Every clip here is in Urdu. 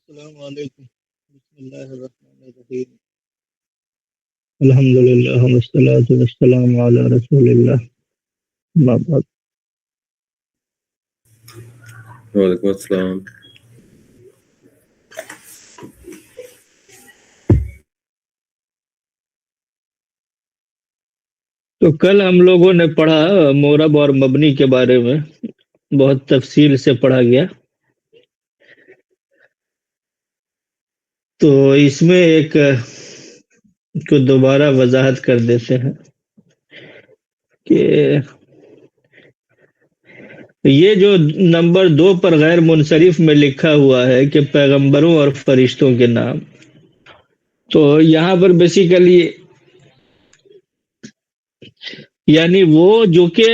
السلام علیکم، بسم اللہ الرحمن الرحیم، الحمد للہ والصلاۃ والسلام علی رسول اللہ، اما بعد۔ وعلیکم السلام۔ تو کل ہم لوگوں نے پڑھا مورب اور مبنی کے بارے میں، بہت تفصیل سے پڑھا گیا۔ تو اس میں ایک کو دوبارہ وضاحت کر دیتے ہیں کہ یہ جو نمبر 2 پر غیر منصرف میں لکھا ہوا ہے کہ پیغمبروں اور فرشتوں کے نام، تو یہاں پر بیسیکلی یعنی وہ جو کہ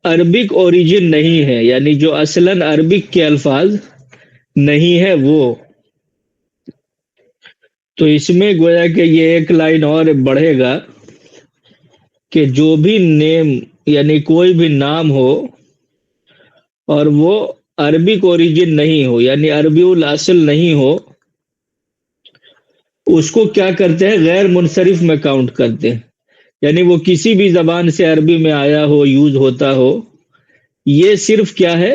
عربک اوریجن نہیں ہے، یعنی جو اصلاً عربک کے الفاظ نہیں ہے وہ، تو اس میں گویا کہ یہ ایک لائن اور بڑھے گا کہ جو بھی نیم یعنی کوئی بھی نام ہو اور وہ عربک اوریجن نہیں ہو، یعنی عربی الاصل نہیں ہو، اس کو کیا کرتے ہیں؟ غیر منصرف میں کاؤنٹ کرتے ہیں، یعنی وہ کسی بھی زبان سے عربی میں آیا ہو، یوز ہوتا ہو، یہ صرف کیا ہے،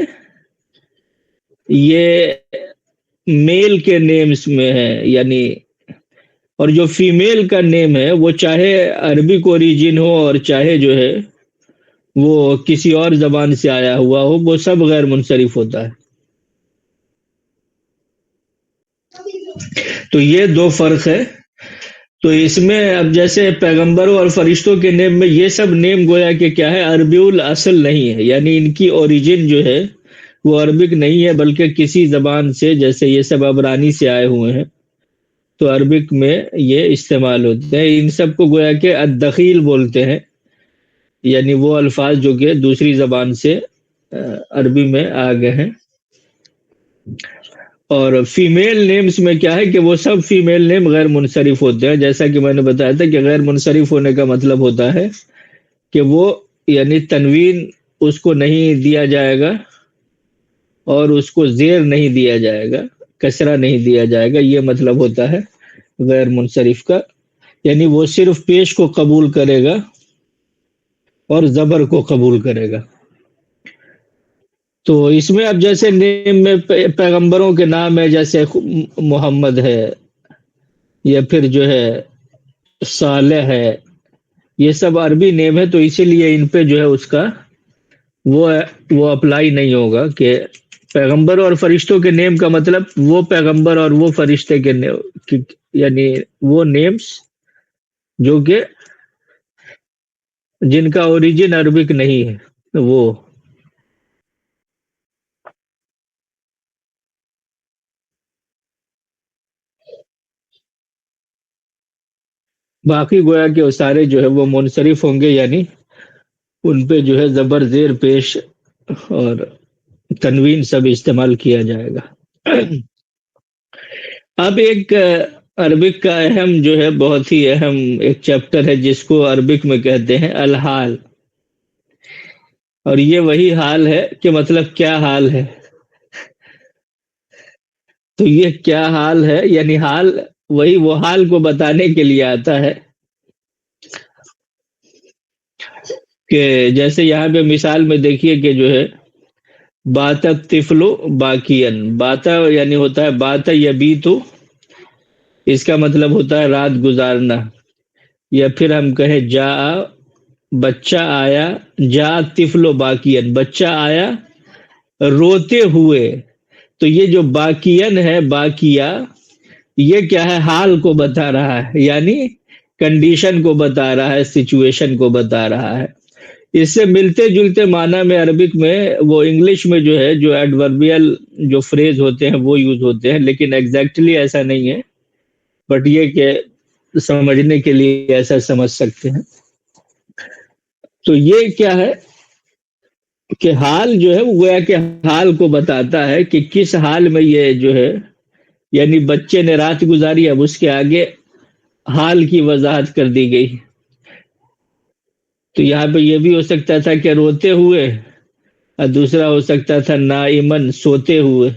یہ میل کے نیمز میں ہے، یعنی اور جو فیمیل کا نیم ہے وہ چاہے عربک اوریجن ہو اور چاہے جو ہے وہ کسی اور زبان سے آیا ہوا ہو، وہ سب غیر منصرف ہوتا ہے۔ تو یہ دو فرق ہے۔ تو اس میں اب جیسے پیغمبروں اور فرشتوں کے نیم میں یہ سب نیم گویا کہ کیا ہے، عربی الاصل نہیں ہے، یعنی ان کی اوریجن جو ہے وہ عربک نہیں ہے بلکہ کسی زبان سے، جیسے یہ سب عبرانی سے آئے ہوئے ہیں تو عربک میں یہ استعمال ہوتے ہیں۔ ان سب کو گویا کہ الدخیل بولتے ہیں، یعنی وہ الفاظ جو کہ دوسری زبان سے عربی میں آ گئے ہیں۔ اور فیمیل نیمز میں کیا ہے کہ وہ سب فیمیل نیم غیر منصرف ہوتے ہیں، جیسا کہ میں نے بتایا تھا کہ غیر منصرف ہونے کا مطلب ہوتا ہے کہ وہ یعنی تنوین اس کو نہیں دیا جائے گا اور اس کو زیر نہیں دیا جائے گا، کسرہ نہیں دیا جائے گا، یہ مطلب ہوتا ہے غیر منصرف کا، یعنی وہ صرف پیش کو قبول کرے گا اور زبر کو قبول کرے گا۔ تو اس میں اب جیسے نیم میں پیغمبروں کے نام ہے، جیسے محمد ہے یا پھر جو ہے صالح ہے، یہ سب عربی نیم ہے، تو اسی لیے ان پہ جو ہے اس کا وہ اپلائی نہیں ہوگا کہ پیغمبر اور فرشتوں کے نیم کا مطلب وہ پیغمبر اور وہ فرشتے کے یعنی وہ نیمز جو کہ جن کا اوریجن عربک نہیں ہے وہ۔ باقی گویا کہ وہ سارے جو ہے وہ منصرف ہوں گے، یعنی ان پہ جو ہے زبر، زیر، پیش اور تنوین سب استعمال کیا جائے گا۔ اب ایک عربک کا اہم جو ہے، بہت ہی اہم ایک چیپٹر ہے جس کو عربک میں کہتے ہیں الحال، اور یہ وہی حال ہے کہ مطلب کیا حال ہے۔ تو یہ کیا حال ہے، یعنی حال وہی وہ حال کو بتانے کے لیے آتا ہے کہ جیسے یہاں پہ مثال میں دیکھیے کہ جو ہے بات طفل باقین، باتا یعنی ہوتا ہے بات یبیتو، اس کا مطلب ہوتا ہے رات گزارنا، یا پھر ہم کہیں جا بچہ آیا، جا طفل باقین بچہ آیا روتے ہوئے، تو یہ جو باقین ہے، باقیہ، یہ کیا ہے، حال کو بتا رہا ہے، یعنی کنڈیشن کو بتا رہا ہے، سچویشن کو بتا رہا ہے۔ اس سے ملتے جلتے معنی میں عربک میں وہ انگلش میں جو ہے جو ایڈوربیل جو فریز ہوتے ہیں وہ یوز ہوتے ہیں، لیکن ایگزیکٹلی ایسا نہیں ہے، بٹ یہ کہ سمجھنے کے لیے ایسا سمجھ سکتے ہیں۔ تو یہ کیا ہے کہ حال جو ہے وہ گویا کہ حال کو بتاتا ہے کہ کس حال میں یہ جو ہے، یعنی بچے نے رات گزاری، اب اس کے آگے حال کی وضاحت کر دی گئی۔ تو یہاں پہ یہ بھی ہو سکتا تھا کہ روتے ہوئے، اور دوسرا ہو سکتا تھا نائمن، سوتے ہوئے۔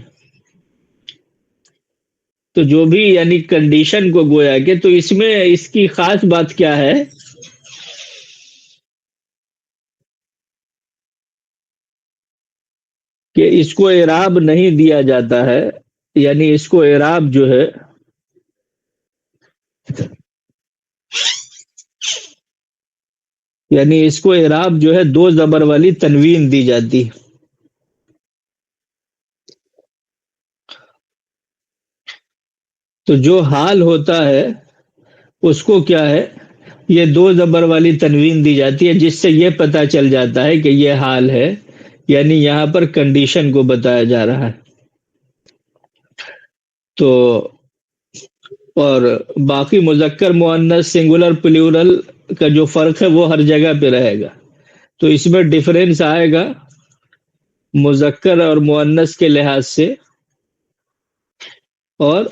تو جو بھی یعنی کنڈیشن کو گویا کہ تو اس میں اس کی خاص بات کیا ہے کہ اس کو اعراب نہیں دیا جاتا ہے، یعنی اس کو اعراب جو ہے یعنی اس کو اعراب جو ہے دو زبر والی تنوین دی جاتی. تو جو حال ہوتا ہے اس کو کیا ہے، یہ دو زبر والی تنوین دی جاتی ہے، جس سے یہ پتہ چل جاتا ہے کہ یہ حال ہے، یعنی یہاں پر کنڈیشن کو بتایا جا رہا ہے. تو اور باقی مذکر مؤنث سنگولر پلیورل کا جو فرق ہے وہ ہر جگہ پہ رہے گا. تو اس میں ڈیفرنس آئے گا مذکر اور مؤنث کے لحاظ سے اور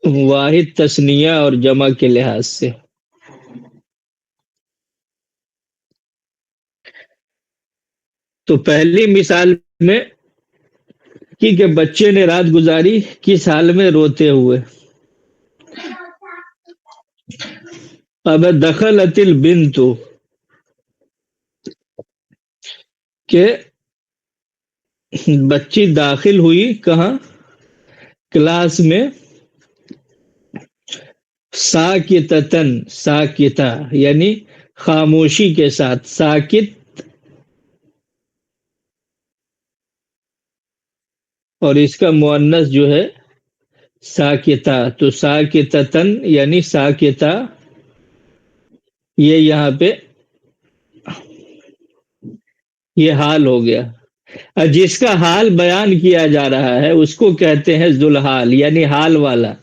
واحد تثنیہ اور جمع کے لحاظ سے. تو پہلی مثال میں کہ بچے نے رات گزاری کس حال میں، روتے ہوئے. اب دخلت البنت کہ بچی داخل ہوئی کہاں، کلاس میں، ساکتتن ساکتہ یعنی خاموشی کے ساتھ، ساکت اور اس کا مؤنث جو ہے ساکتہ. تو ساکتتن یعنی ساکتہ، یہ یہاں پہ یہ حال ہو گیا. اور جس کا حال بیان کیا جا رہا ہے اس کو کہتے ہیں ذوالحال یعنی حال والا.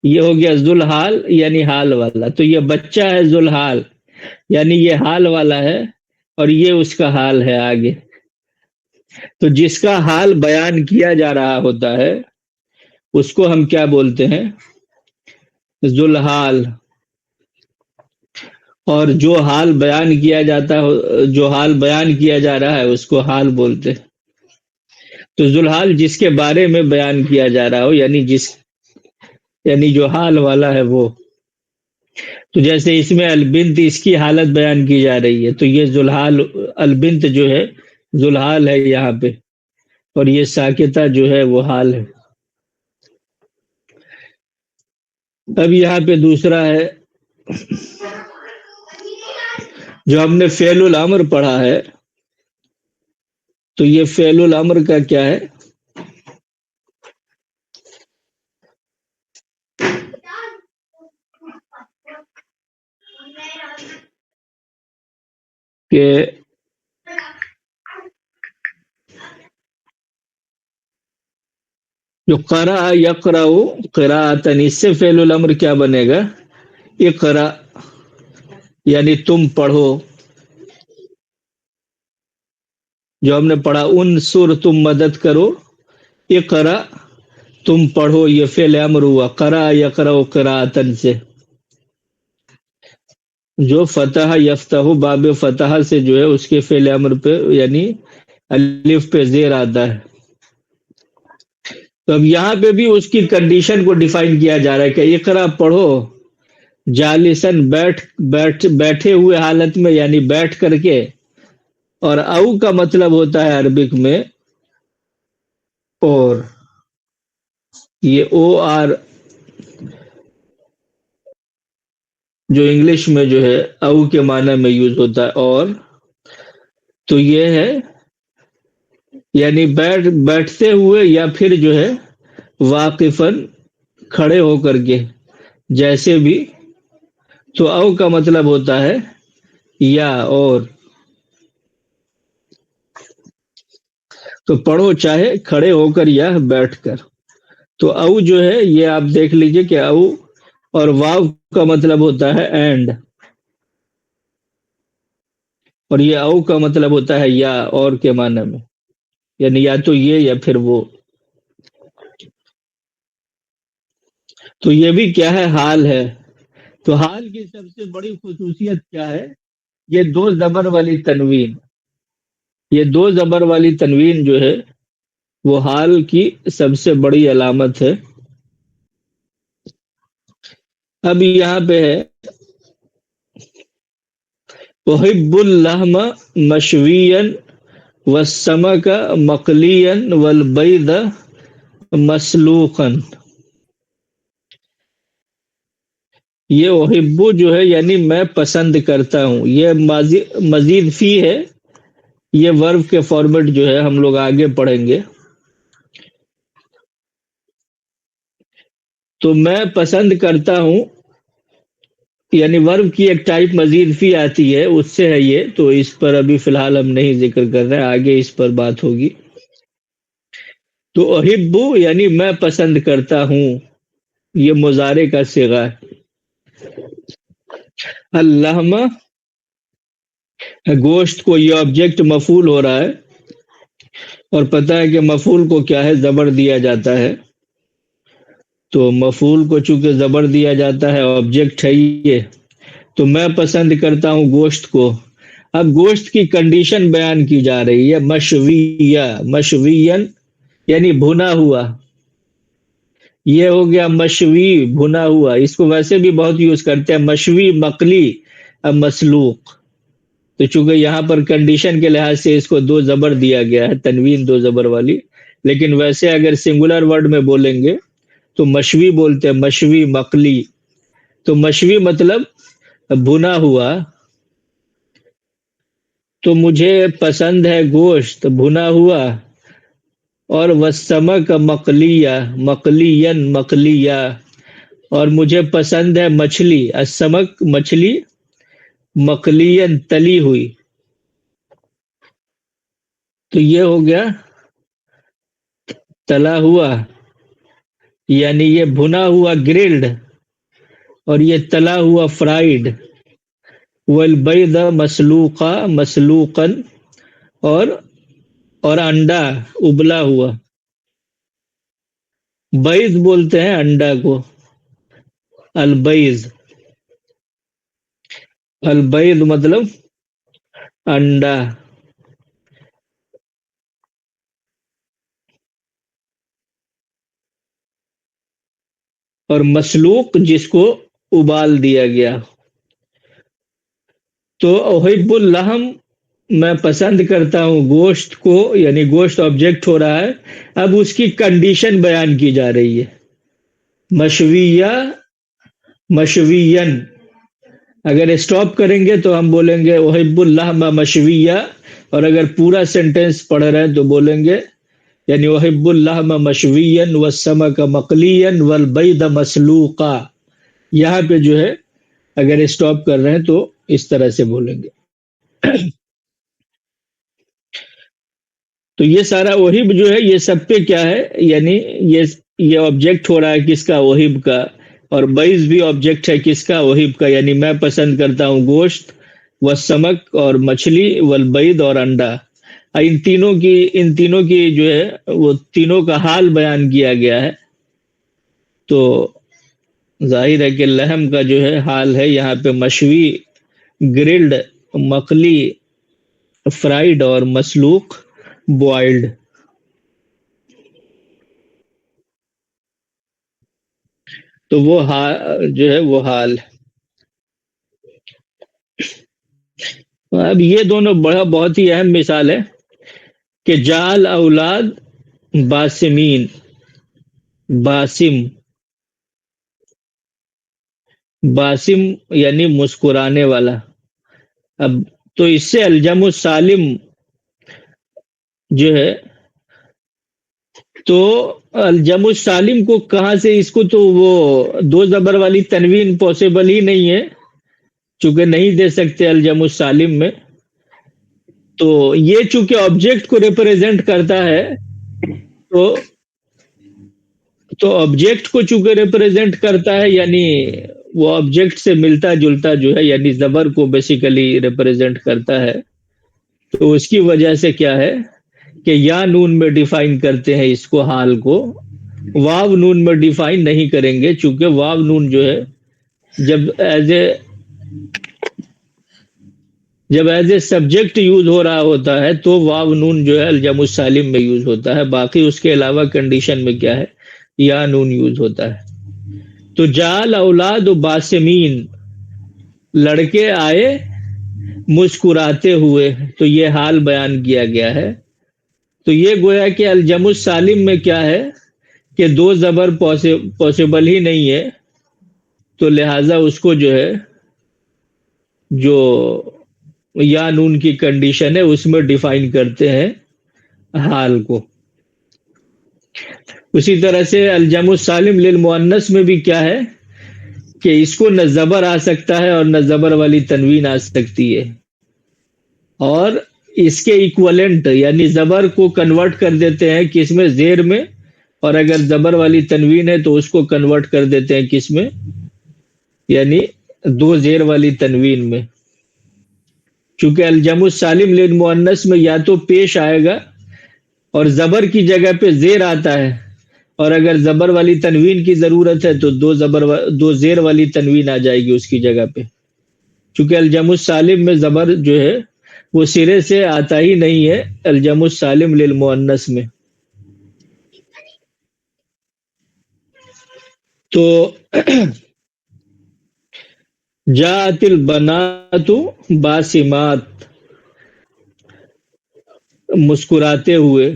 یہ ہو گیا ذوالحال یعنی حال والا. تو یہ بچہ ہے ذوالحال یعنی یہ حال والا ہے اور یہ اس کا حال ہے آگے. تو جس کا حال بیان کیا جا رہا ہوتا ہے اس کو ہم کیا بولتے ہیں، ذوالحال. اور جو حال بیان کیا جاتا ہے، جو حال بیان کیا جا رہا ہے اس کو حال بولتے ہیں. تو ذوالحال جس کے بارے میں بیان کیا جا رہا ہو، یعنی جو حال والا ہے وہ. تو جیسے اس میں البنت اس کی حالت بیان کی جا رہی ہے، تو یہ ذوالحال البنت جو ہے ذوالحال ہے یہاں پہ، اور یہ ساکتہ جو ہے وہ حال ہے. اب یہاں پہ دوسرا ہے جو ہم نے فعل الامر پڑھا ہے. تو یہ فعل الامر کا کیا ہے، کہ جو قرأ یقرأ قراءتن، اس سے فعل الامر کیا بنے گا، اقرأ یعنی تم پڑھو. جو ہم نے پڑھا انصر تم مدد کرو، اقرأ تم پڑھو، یہ فعل امر ہوا قرأ یقرأ قراءتن سے. جو فتح یفتح باب فتح سے جو ہے اس کے فعل امر پہ یعنی الف پہ زیر آتا ہے. تو اب یہاں پہ بھی اس کی کنڈیشن کو ڈیفائن کیا جا رہا ہے کہ اقرا پڑھو، جالسن بیٹھے ہوئے حالت میں یعنی بیٹھ کر کے. اور او کا مطلب ہوتا ہے عربک میں اور، یہ او آر جو انگلش میں جو ہے او کے معنی میں یوز ہوتا ہے اور. تو یہ ہے یعنی بیٹھتے ہوئے یا پھر جو ہے واقفاً کھڑے ہو کر کے، جیسے بھی. تو او کا مطلب ہوتا ہے یا اور. تو پڑھو چاہے کھڑے ہو کر یا بیٹھ کر. تو او جو ہے یہ آپ دیکھ لیجئے کہ او اور واو کا مطلب ہوتا ہے اینڈ، اور یہ او کا مطلب ہوتا ہے یا اور کے معنی میں، یعنی یا تو یہ یا پھر وہ. تو یہ بھی کیا ہے، حال ہے. تو حال کی سب سے بڑی خصوصیت کیا ہے، یہ دو زبر والی تنوین. یہ دو زبر والی تنوین جو ہے وہ حال کی سب سے بڑی علامت ہے. اب یہاں پہ ہے احب اللحم مشویا والسمک مقلیا والبید مسلوقا. یہ احبو جو ہے یعنی میں پسند کرتا ہوں، یہ مزید فی ہے، یہ ورب کے فارمیٹ جو ہے ہم لوگ آگے پڑھیں گے. تو میں پسند کرتا ہوں یعنی ورب کی ایک ٹائپ مزید فی آتی ہے، اس سے ہے یہ، تو اس پر ابھی فی الحال ہم نہیں ذکر کر رہے ہیں، آگے اس پر بات ہوگی. تو احبو یعنی میں پسند کرتا ہوں، یہ مضارع کا صیغہ ہے. اللحم گوشت کو، یہ آبجیکٹ مفعول ہو رہا ہے اور پتہ ہے کہ مفعول کو کیا ہے، زبر دیا جاتا ہے. تو مفعول کو چونکہ زبر دیا جاتا ہے، آبجیکٹ ہے یہ، تو میں پسند کرتا ہوں گوشت کو. اب گوشت کی کنڈیشن بیان کی جا رہی ہے، مشویہ، مشوین یعنی بھنا ہوا. یہ ہو گیا مشوی، بھنا ہوا. اس کو ویسے بھی بہت یوز کرتے ہیں، مشوی، مقلی، اب مسلوق. تو چونکہ یہاں پر کنڈیشن کے لحاظ سے اس کو دو زبر دیا گیا ہے، تنوین دو زبر والی، لیکن ویسے اگر سنگولر ورڈ میں بولیں گے تو مشوی بولتے ہیں، مشوی، مقلی. تو مشوی مطلب بھنا ہوا. تو مجھے پسند ہے گوشت بھنا ہوا، اور والسمک مقلیہ، مقلین، مقلیہ، اور مجھے پسند ہے مچھلی، السمک مچھلی، مقلین تلی ہوئی. تو یہ ہو گیا تلا ہوا، یعنی یہ بھنا ہوا گرلڈ، اور یہ تلا ہوا فرائیڈ. والبید مسلوقہ، مسلوقا، اور انڈا ابلا ہوا. بیض بولتے ہیں انڈا کو، البیض، البیض مطلب انڈا. اور مسلوق جس کو ابال دیا گیا. تو احب اللحم میں پسند کرتا ہوں گوشت کو، یعنی گوشت آبجیکٹ ہو رہا ہے. اب اس کی کنڈیشن بیان کی جا رہی ہے، مشویہ، مشوین. اگر اسٹاپ کریں گے تو ہم بولیں گے احب اللحم مشویہ، اور اگر پورا سینٹینس پڑھ رہے ہیں تو بولیں گے یعنی احب اللحم مشویا والسمک مقلیا والبید مسلوقا. یہاں پہ جو ہے اگر اسٹاپ کر رہے ہیں تو اس طرح سے بولیں گے. تو یہ سارا اوہب جو ہے یہ سب پہ کیا ہے، یعنی یہ آبجیکٹ ہو رہا ہے کس کا، اوہب کا. اور بیض بھی آبجیکٹ ہے کس کا، اوہب کا، یعنی میں پسند کرتا ہوں گوشت، والسمک اور مچھلی، والبید اور انڈا. ان تینوں کی جو ہے وہ تینوں کا حال بیان کیا گیا ہے. تو ظاہر ہے کہ لحم کا جو ہے حال ہے یہاں پہ مشوی، گرلڈ، مقلی، فرائیڈ، اور مسلوق، بوائلڈ. تو وہ جو ہے وہ حال. اب یہ دونوں بہت ہی اہم مثال ہے کہ جعل اولاد باسمین، باسم، باسم یعنی مسکرانے والا. اب تو اس سے الجم السالم جو ہے، تو الجم السالم کو کہاں سے، اس کو تو وہ دو زبر والی تنوین پاسبل ہی نہیں ہے، چونکہ نہیں دے سکتے الجم السالم میں. تو یہ چونکہ آبجیکٹ کو ریپریزنٹ کرتا ہے، تو آبجیکٹ کو چونکہ ریپریزنٹ کرتا ہے یعنی وہ آبجیکٹ سے ملتا جلتا جو ہے، یعنی زبر کو بیسیکلی ریپریزنٹ کرتا ہے. تو اس کی وجہ سے کیا ہے کہ یا نون میں ڈیفائن کرتے ہیں اس کو، حال کو. واو نون میں ڈیفائن نہیں کریں گے، چونکہ واو نون جو ہے جب جب ایز اے سبجیکٹ یوز ہو رہا ہوتا ہے تو واو نون جو ہے الجمع السالم میں یوز ہوتا ہے. باقی اس کے علاوہ کنڈیشن میں کیا ہے؟ یا نون یوز ہوتا ہے. تو جعل اولاد باسمین، لڑکے آئے مسکراتے ہوئے، تو یہ حال بیان کیا گیا ہے. تو یہ گویا کہ الجمع السالم میں کیا ہے کہ دو زبر پاسبل ہی نہیں ہے، تو لہٰذا اس کو جو ہے جو یا نون کی کنڈیشن ہے اس میں ڈیفائن کرتے ہیں حال کو. اسی طرح سے الجمع السالم للمؤنث میں بھی کیا ہے کہ اس کو نہ زبر آ سکتا ہے اور نہ زبر والی تنوین آ سکتی ہے، اور اس کے ایکویلنٹ یعنی زبر کو کنورٹ کر دیتے ہیں کس میں؟ زیر میں، اور اگر زبر والی تنوین ہے تو اس کو کنورٹ کر دیتے ہیں کس میں؟ یعنی دو زیر والی تنوین میں. چونکہ الجمع السالم للمؤنث میں یا تو پیش آئے گا اور زبر کی جگہ پہ زیر آتا ہے، اور اگر زبر والی تنوین کی ضرورت ہے تو دو زیر والی تنوین آ جائے گی اس کی جگہ پہ. چونکہ الجمع السالم میں زبر جو ہے وہ سرے سے آتا ہی نہیں ہے الجمع السالم للمؤنث میں. تو جاءت البنات باسمات، مسکراتے ہوئے،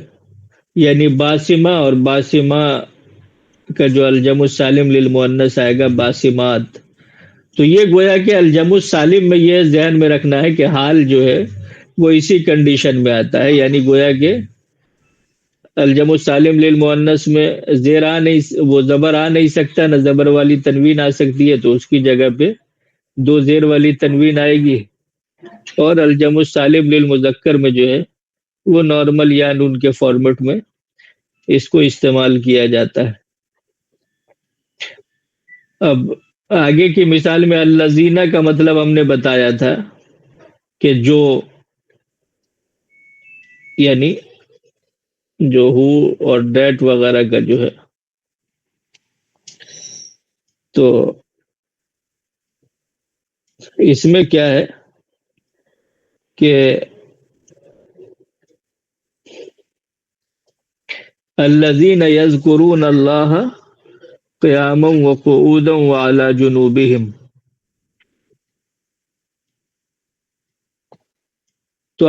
یعنی باسمہ اور باسمہ کا جو الجمع السالم للمؤنث آئے گا باسمات. تو یہ گویا کہ الجمع السالم میں یہ ذہن میں رکھنا ہے کہ حال جو ہے وہ اسی کنڈیشن میں آتا ہے، یعنی گویا کہ الجمع السالم للمؤنث میں زیر وہ زبر آ نہیں سکتا، نہ زبر والی تنوین آ سکتی ہے، تو اس کی جگہ پہ دو زیر والی تنوین آئے گی. اور الجمع السالم للمذکر میں جو ہے وہ نارمل یا نون کے فارمیٹ میں اس کو استعمال کیا جاتا ہے. اب آگے کی مثال میں الذین کا مطلب ہم نے بتایا تھا کہ جو یعنی جو ہو اور دیٹ وغیرہ کا جو ہے، تو اس میں کیا ہے کہ الذین یذکرون اللہ قیاما وقعودا وعلی جنوبہم. تو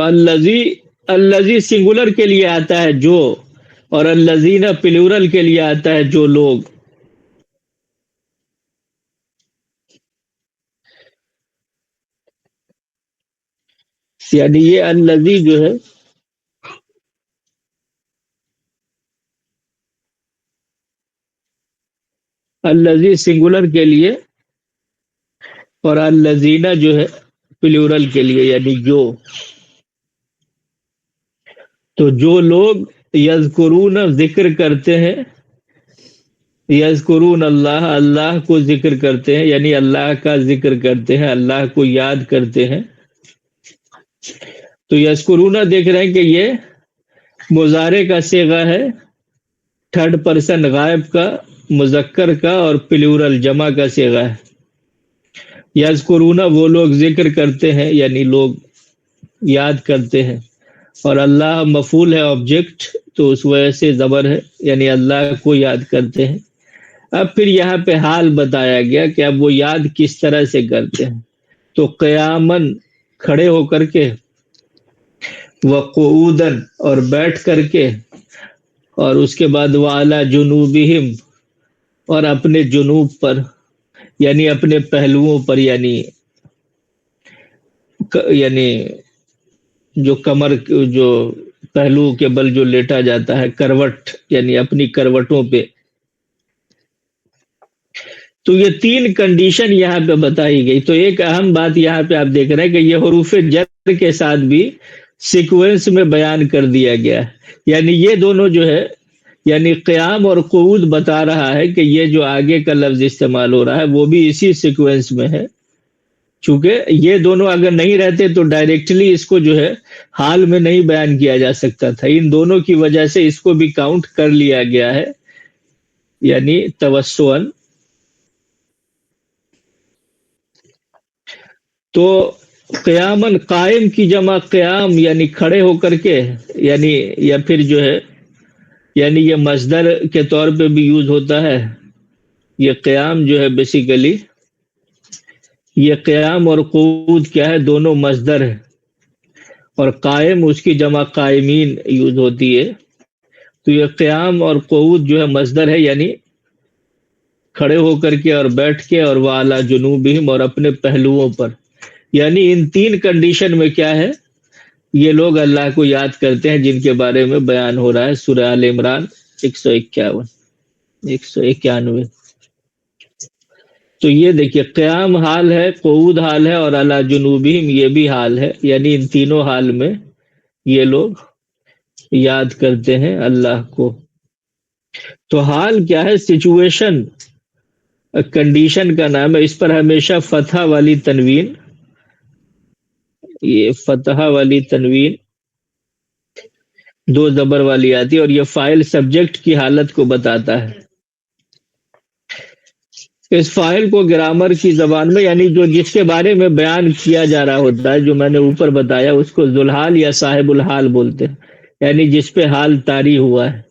الذی سنگولر کے لیے آتا ہے جو، اور الذین پلورل کے لیے آتا ہے جو لوگ. یعنی یہ الذی جو ہے الذی سنگولر کے لیے اور الذین جو ہے پلورل کے لیے، یعنی جو. تو جو لوگ یذکرون ذکر کرتے ہیں، یذکرون اللہ اللہ کو ذکر کرتے ہیں، یعنی اللہ کا ذکر کرتے ہیں، اللہ کو یاد کرتے ہیں. تو یذکرون دیکھ رہے ہیں کہ یہ مضارع کا صیغہ ہے، تھرڈ پرسن غائب کا، مذکر کا، اور پلورل جمع کا صیغہ ہے. یذکرون وہ لوگ ذکر کرتے ہیں، یعنی لوگ یاد کرتے ہیں، اور اللہ مفعول ہے آبجیکٹ، تو اس وجہ سے زبر ہے، یعنی اللہ کو یاد کرتے ہیں. اب پھر یہاں پہ حال بتایا گیا کہ اب وہ یاد کس طرح سے کرتے ہیں. تو قیامن کھڑے ہو کر کے، وقعودن اور بیٹھ کر کے، اور اس کے بعد وعلی جنوبہم اور اپنے جنوب پر، یعنی اپنے پہلوؤں پر، یعنی جو کمر جو پہلو کے بل جو لیٹا جاتا ہے، کروٹ، یعنی اپنی کروٹوں پہ. تو یہ تین کنڈیشن یہاں پہ بتائی گئی. تو ایک اہم بات یہاں پہ آپ دیکھ رہے ہیں کہ یہ حروف جر کے ساتھ بھی سیکوینس میں بیان کر دیا گیا ہے. یعنی یہ دونوں جو ہے، یعنی قیام اور قعود بتا رہا ہے کہ یہ جو آگے کا لفظ استعمال ہو رہا ہے وہ بھی اسی سیکوینس میں ہے. چونکہ یہ دونوں اگر نہیں رہتے تو ڈائریکٹلی اس کو جو ہے حال میں نہیں بیان کیا جا سکتا تھا. ان دونوں کی وجہ سے اس کو بھی کاؤنٹ کر لیا گیا ہے، یعنی توسعاً. تو قیامن قائم کی جمع قیام یعنی کھڑے ہو کر کے، یعنی یا پھر جو ہے یعنی یہ مصدر کے طور پہ بھی یوز ہوتا ہے. یہ قیام جو ہے بیسیکلی یہ قیام اور قعود کیا ہے، دونوں مصدر ہے، اور قائم اس کی جمع قائمین یوز ہوتی ہے. تو یہ قیام اور قعود جو ہے مصدر ہے، یعنی کھڑے ہو کر کے اور بیٹھ کے اور وعلی جنوبہم اور اپنے پہلوؤں پر. یعنی ان تین کنڈیشن میں کیا ہے، یہ لوگ اللہ کو یاد کرتے ہیں، جن کے بارے میں بیان ہو رہا ہے سورہ آل عمران 151 191. تو یہ دیکھیے قیام حال ہے، قعود حال ہے، اور علی جنوبہم یہ بھی حال ہے، یعنی ان تینوں حال میں یہ لوگ یاد کرتے ہیں اللہ کو. تو حال کیا ہے، سچویشن کنڈیشن کا نام ہے. اس پر ہمیشہ فتح والی تنوین، یہ فتح والی تنوین دو زبر والی آتی ہے، اور یہ فاعل سبجیکٹ کی حالت کو بتاتا ہے. اس فاعل کو گرامر کی زبان میں یعنی جو جس کے بارے میں بیان کیا جا رہا ہوتا ہے، جو میں نے اوپر بتایا، اس کو ذوالحال یا صاحب الحال بولتے ہیں، یعنی جس پہ حال طاری ہوا ہے.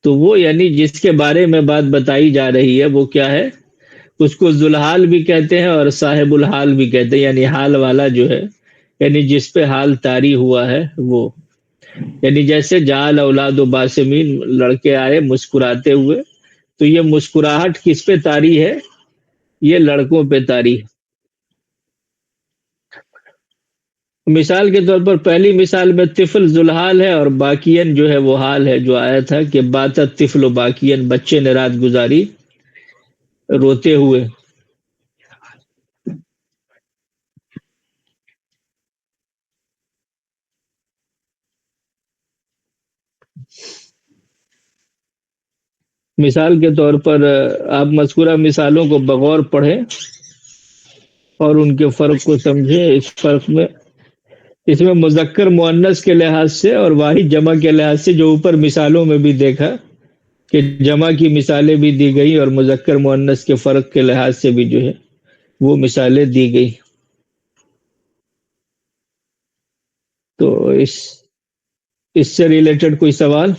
تو وہ یعنی جس کے بارے میں بات بتائی جا رہی ہے وہ کیا ہے، اس کو ذوالحال بھی کہتے ہیں اور صاحب الحال بھی کہتے ہیں، یعنی حال والا جو ہے، یعنی جس پہ حال طاری ہوا ہے وہ. یعنی جیسے جعل اولاد و باسمین، لڑکے آئے مسکراتے ہوئے، تو یہ مسکراہٹ کس پہ طاری ہے، یہ لڑکوں پہ طاری ہے. مثال کے طور پر پہلی مثال میں طفل ذوالحال ہے، اور باقین جو ہے وہ حال ہے جو آیا تھا کہ بات طفل و باقین، بچے نے رات گزاری روتے ہوئے. مثال کے طور پر آپ مذکورہ مثالوں کو بغور پڑھیں اور ان کے فرق کو سمجھیں. اس میں مذکر مؤنث کے لحاظ سے اور واحد جمع کے لحاظ سے، جو اوپر مثالوں میں بھی دیکھا کہ جمع کی مثالیں بھی دی گئی اور مذکر مؤنث کے فرق کے لحاظ سے بھی جو ہے وہ مثالیں دی گئی. تو اس سے ریلیٹڈ کوئی سوال؟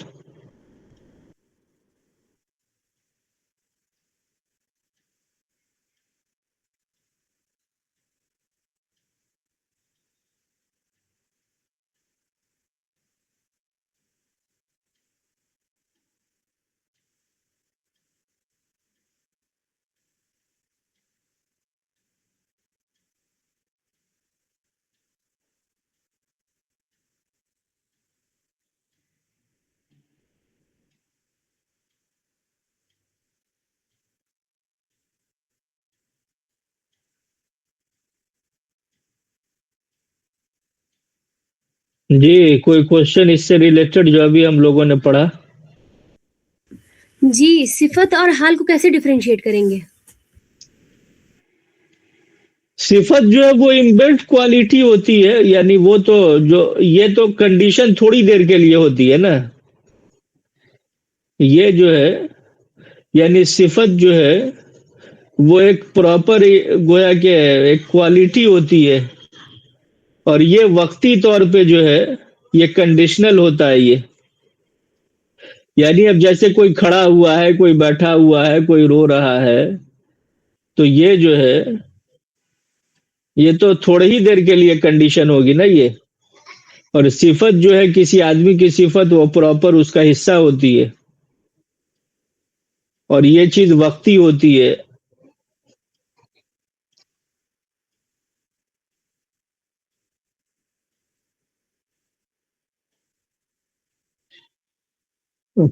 جی کوئی کوشچن اس سے ریلیٹڈ جو ابھی ہم لوگوں نے پڑھا؟ جی صفت اور حال کو کیسے ڈیفرینشیٹ کریں گے؟ صفت جو ہے وہ انبلٹ کوالٹی ہوتی ہے، یعنی وہ تو جو یہ تو کنڈیشن تھوڑی دیر کے لیے ہوتی ہے نا. یہ جو ہے یعنی صفت جو ہے وہ ایک پراپر گویا کہ ایک کوالٹی ہوتی ہے، اور یہ وقتی طور پہ جو ہے یہ کنڈیشنل ہوتا ہے. یہ یعنی اب جیسے کوئی کھڑا ہوا ہے، کوئی بیٹھا ہوا ہے، کوئی رو رہا ہے، تو یہ جو ہے یہ تو تھوڑے ہی دیر کے لیے کنڈیشن ہوگی نا یہ. اور صفت جو ہے کسی آدمی کی صفت وہ پراپر اس کا حصہ ہوتی ہے، اور یہ چیز وقتی ہوتی ہے.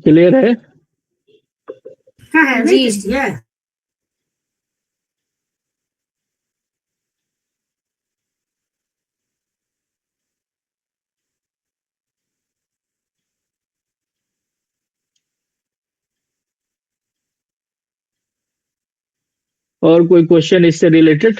کلیئر ہے؟ جی اور کوئی کوشچن اس سے ریلیٹڈ؟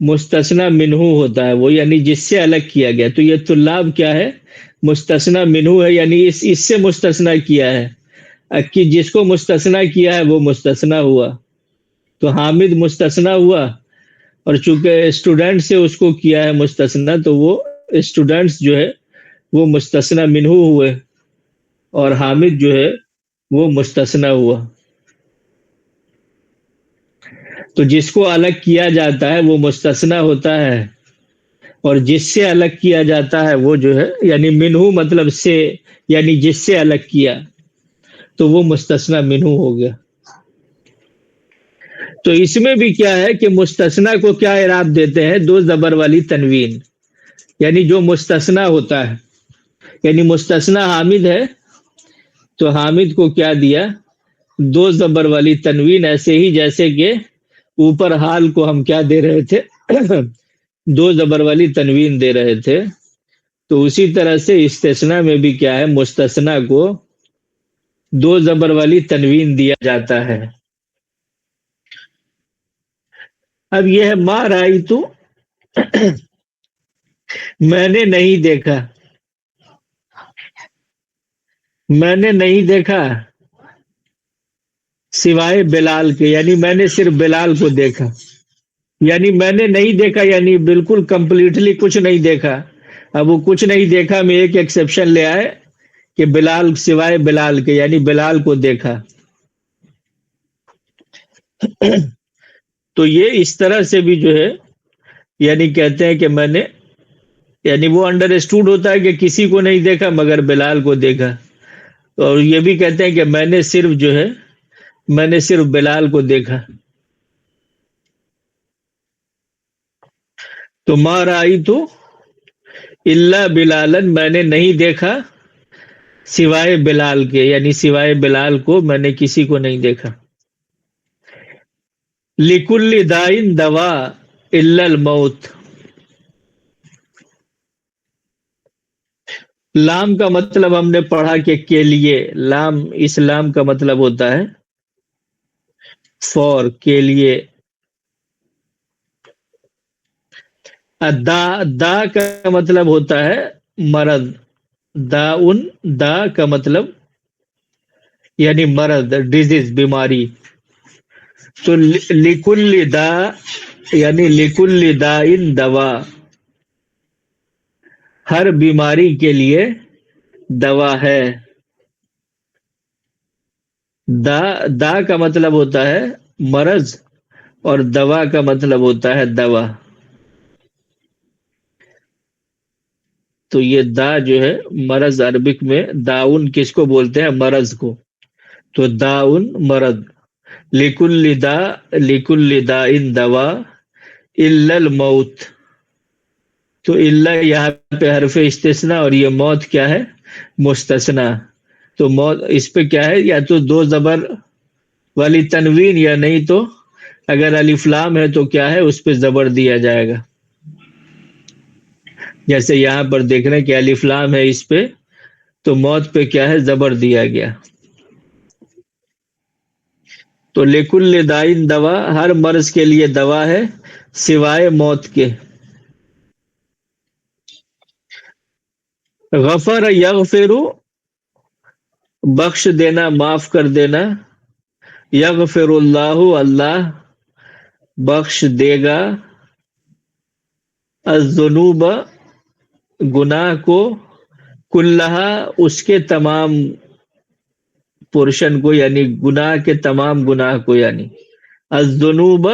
مستثنا منہو ہوتا ہے وہ، یعنی جس سے الگ کیا گیا. تو یہ طلاب کیا ہے؟ مستثنا منہو ہے، یعنی اس سے مستثنا کیا ہے کہ جس کو مستثنا کیا ہے وہ مستثنا ہوا. تو حامد مستثنا ہوا، اور چونکہ اسٹوڈنٹ سے اس کو کیا ہے مستثنا، تو وہ اسٹوڈنٹس جو ہے وہ مستثنا منہو ہوئے، اور حامد جو ہے وہ مستثنا ہوا. تو جس کو الگ کیا جاتا ہے وہ مستثنا ہوتا ہے، اور جس سے الگ کیا جاتا ہے وہ جو ہے، یعنی منہو مطلب سے، یعنی جس سے الگ کیا، تو وہ مستثنا منہو ہو گیا. تو اس میں بھی کیا ہے کہ مستثنا کو کیا اعراب دیتے ہیں؟ دو زبر والی تنوین. یعنی جو مستثنا ہوتا ہے، یعنی مستثنا حامد ہے تو حامد کو کیا دیا؟ دو زبر والی تنوین. ایسے ہی جیسے کہ اوپر حال کو ہم کیا دے رہے تھے؟ دو زبر والی تنوین دے رہے تھے. تو اسی طرح سے استثناء میں بھی کیا ہے؟ مستثنا کو دو زبر والی تنوین دیا جاتا ہے. اب یہ ہے ما رأیتو، میں نے نہیں دیکھا. میں نے نہیں دیکھا سوائے بلال کے، یعنی میں نے صرف بلال کو دیکھا. یعنی میں نے نہیں دیکھا یعنی بالکل کمپلیٹلی کچھ نہیں دیکھا. اب وہ کچھ نہیں دیکھا میں ایک ایکسیپشن لے آئے کہ بلال، سوائے بلال کے، یعنی بلال کو دیکھا. تو یہ اس طرح سے بھی جو ہے، یعنی کہتے ہیں کہ میں نے، یعنی وہ انڈر اسٹوڈ ہوتا ہے کہ کسی کو نہیں دیکھا مگر بلال کو دیکھا. اور یہ بھی کہتے ہیں کہ میں نے صرف جو ہے، میں نے صرف بلال کو دیکھا. تو ما رأیتو الا بلالن، میں نے نہیں دیکھا سوائے بلال کے، یعنی سوائے بلال کو میں نے کسی کو نہیں دیکھا. لکل دائن دوا الا الموت. لام کا مطلب ہم نے پڑھا کہ کے لیے، لام، اس لام کا مطلب ہوتا ہے فور، کے لیے. دا، دا کا مطلب ہوتا ہے مرض. دا کا مطلب یعنی مرض، ڈیزیز، بیماری. تو لکل دا یعنی لکل دائن دوا، ہر بیماری کے لیے دوا ہے. دا کا مطلب ہوتا ہے مرض، اور دوا کا مطلب ہوتا ہے دوا. تو یہ دا جو ہے مرض، عربک میں داؤن کس کو بولتے ہیں؟ مرض کو. تو داؤن مرض. لکل دائن دوا الا الموت. تو الا یہاں پہ حرف استثناء، اور یہ موت کیا ہے؟ مستثنا. تو موت اس پہ کیا ہے؟ یا تو دو زبر والی تنوین، یا نہیں تو اگر الف لام ہے تو کیا ہے؟ اس پہ زبر دیا جائے گا. جیسے یہاں پر دیکھ رہے ہیں کہ الف لام ہے اس پہ، تو موت پہ کیا ہے؟ زبر دیا گیا. تو لکل دائن دوا، ہر مرض کے لیے دوا ہے سوائے موت کے. غفر یغفر، بخش دینا، معاف کر دینا. یغفر اللہ، اللہ بخش دے گا. الذنوب، گناہ کو. کلہا، اس کے تمام پورشن کو، یعنی گناہ کے تمام گناہ کو، یعنی الذنوب.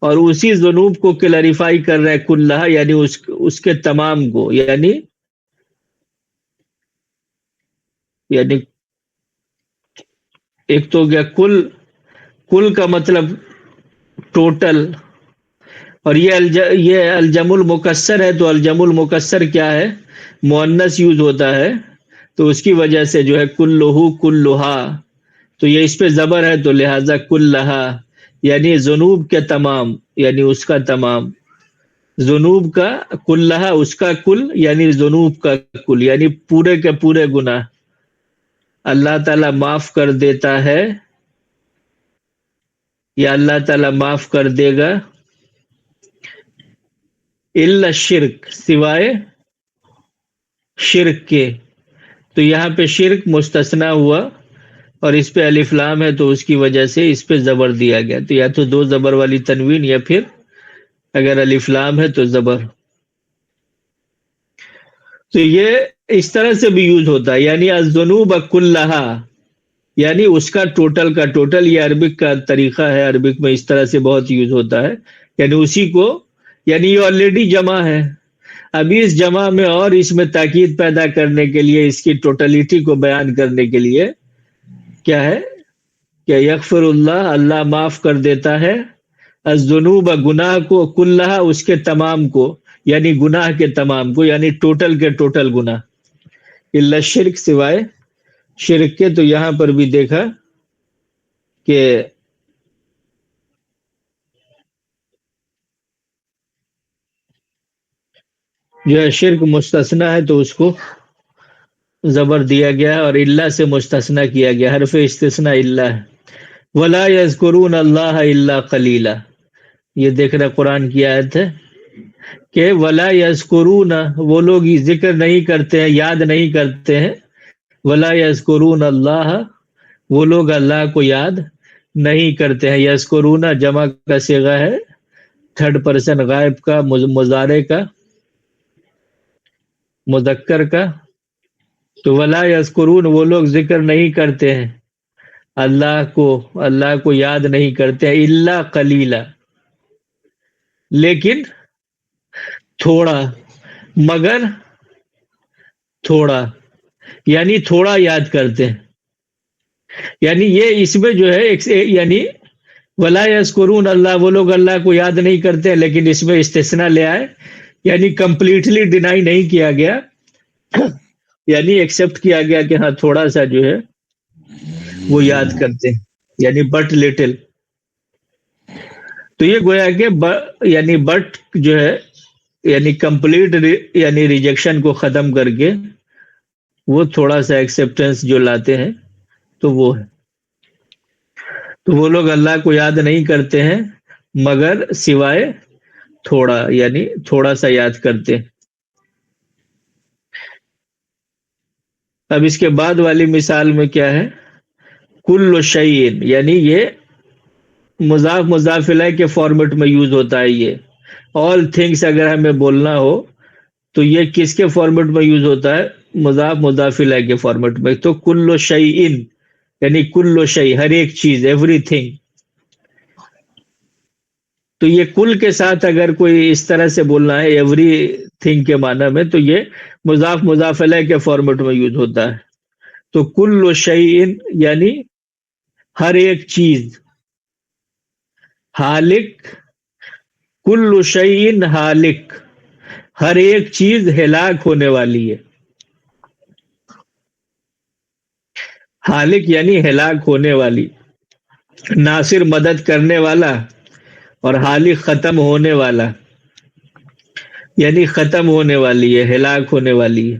اور اسی ذنوب کو کلیریفائی کر رہے ہیں، کلہا یعنی اس کے تمام کو، یعنی ایک تو گیا کل کا مطلب ٹوٹل. اور یہ الجم المکسر ہے. تو الجم المکسر کیا ہے؟ مؤنث یوز ہوتا ہے، تو اس کی وجہ سے جو ہے کلہو، کلہا. تو یہ اس پہ زبر ہے، تو لہذا کلہا، یعنی ذنوب کے تمام، یعنی اس کا تمام. ذنوب کا کلہا، اس کا کل، یعنی ذنوب کا کل، یعنی پورے کے پورے گناہ اللہ تعالیٰ معاف کر دیتا ہے، یا اللہ تعالیٰ معاف کر دے گا. الا شرک، سوائے شرک کے. تو یہاں پہ شرک مستثنا ہوا اور اس پہ الف لام ہے تو اس کی وجہ سے اس پہ زبر دیا گیا. تو یا تو دو زبر والی تنوین یا پھر اگر الف لام ہے تو زبر. تو یہ اس طرح سے بھی یوز ہوتا ہے، یعنی الذنوب کلھا، یعنی اس کا ٹوٹل کا ٹوٹل. یہ عربک کا طریقہ ہے، عربک میں اس طرح سے بہت یوز ہوتا ہے. یعنی اسی کو، یعنی یہ آلریڈی جمع ہے، ابھی اس جمع میں اور اس میں تاکید پیدا کرنے کے لیے، اس کی ٹوٹلیٹی کو بیان کرنے کے لیے کیا ہے کہ یغفر اللہ، اللہ معاف کر دیتا ہے، الذنوب گناہ کو، کلھا اس کے تمام کو، یعنی گناہ کے تمام کو، یعنی ٹوٹل کے ٹوٹل گناہ. الا شرک، سوائے شرک کے. تو یہاں پر بھی دیکھا کہ جو ہے شرک مستثنا ہے تو اس کو زبر دیا گیا اور اللہ سے مستثنا کیا گیا، حرف استثناء اللہ ہے. ولا یذکرون اللہ الا قلیلا، یہ دیکھ رہے قرآن کی آیت ہے کہ ولا یذکرون، وہ لوگ ذکر نہیں کرتے ہیں، یاد نہیں کرتے ہیں. ولا یذکرون اللہ، وہ لوگ اللہ کو یاد نہیں کرتے ہیں. یذکرون جمع کا صیغہ ہے، تھرڈ پرسن غائب کا، مضارع کا، مذکر کا. تو ولا یذکرون، وہ لوگ ذکر نہیں کرتے ہیں اللہ کو یاد نہیں کرتے ہیں. الا قلیلا، لیکن تھوڑا، مگر تھوڑا، یعنی تھوڑا یاد کرتے ہیں. یعنی یہ اس میں جو ہے یعنی ولا یذکرون اللہ، وہ لوگ اللہ کو یاد نہیں کرتے ہیں، لیکن اس میں استثناء لے آئے، یعنی کمپلیٹلی ڈینائی نہیں کیا گیا، یعنی ایکسپٹ کیا گیا کہ ہاں تھوڑا سا جو ہے وہ یاد کرتے ہیں، یعنی بٹ لٹل. تو یہ گویا کہ یعنی بٹ جو ہے یعنی کمپلیٹ یعنی ریجیکشن کو ختم کر کے وہ تھوڑا سا ایکسیپٹنس جو لاتے ہیں تو وہ ہے. تو وہ لوگ اللہ کو یاد نہیں کرتے ہیں مگر سوائے تھوڑا، یعنی تھوڑا سا یاد کرتے ہیں. اب اس کے بعد والی مثال میں کیا ہے؟ کل شیء، یعنی یہ مضاف مضاف الیہ کے فارمیٹ میں یوز ہوتا ہے. یہ آل تھنگس اگر ہمیں بولنا ہو تو یہ کس کے فارمیٹ میں یوز ہوتا ہے؟ مضاف مضاف الیہ کے فارمیٹ میں. تو کل شیء یعنی کل شیء، ہر ایک چیز، ایوری تھنگ. تو یہ کل کے ساتھ اگر کوئی اس طرح سے بولنا ہے ایوری تھنگ کے معنی میں، تو یہ مضاف مضاف الیہ کے فارمیٹ میں یوز ہوتا ہے. تو کل شیء یعنی ہر ایک چیز، ہالک، کل شیء ہالک، ہر ایک چیز ہلاک ہونے والی ہے. ہالک یعنی ہلاک ہونے والی، ناصر مدد کرنے والا، اور ہالک ختم ہونے والا، یعنی ختم ہونے والی ہے، ہلاک ہونے والی ہے.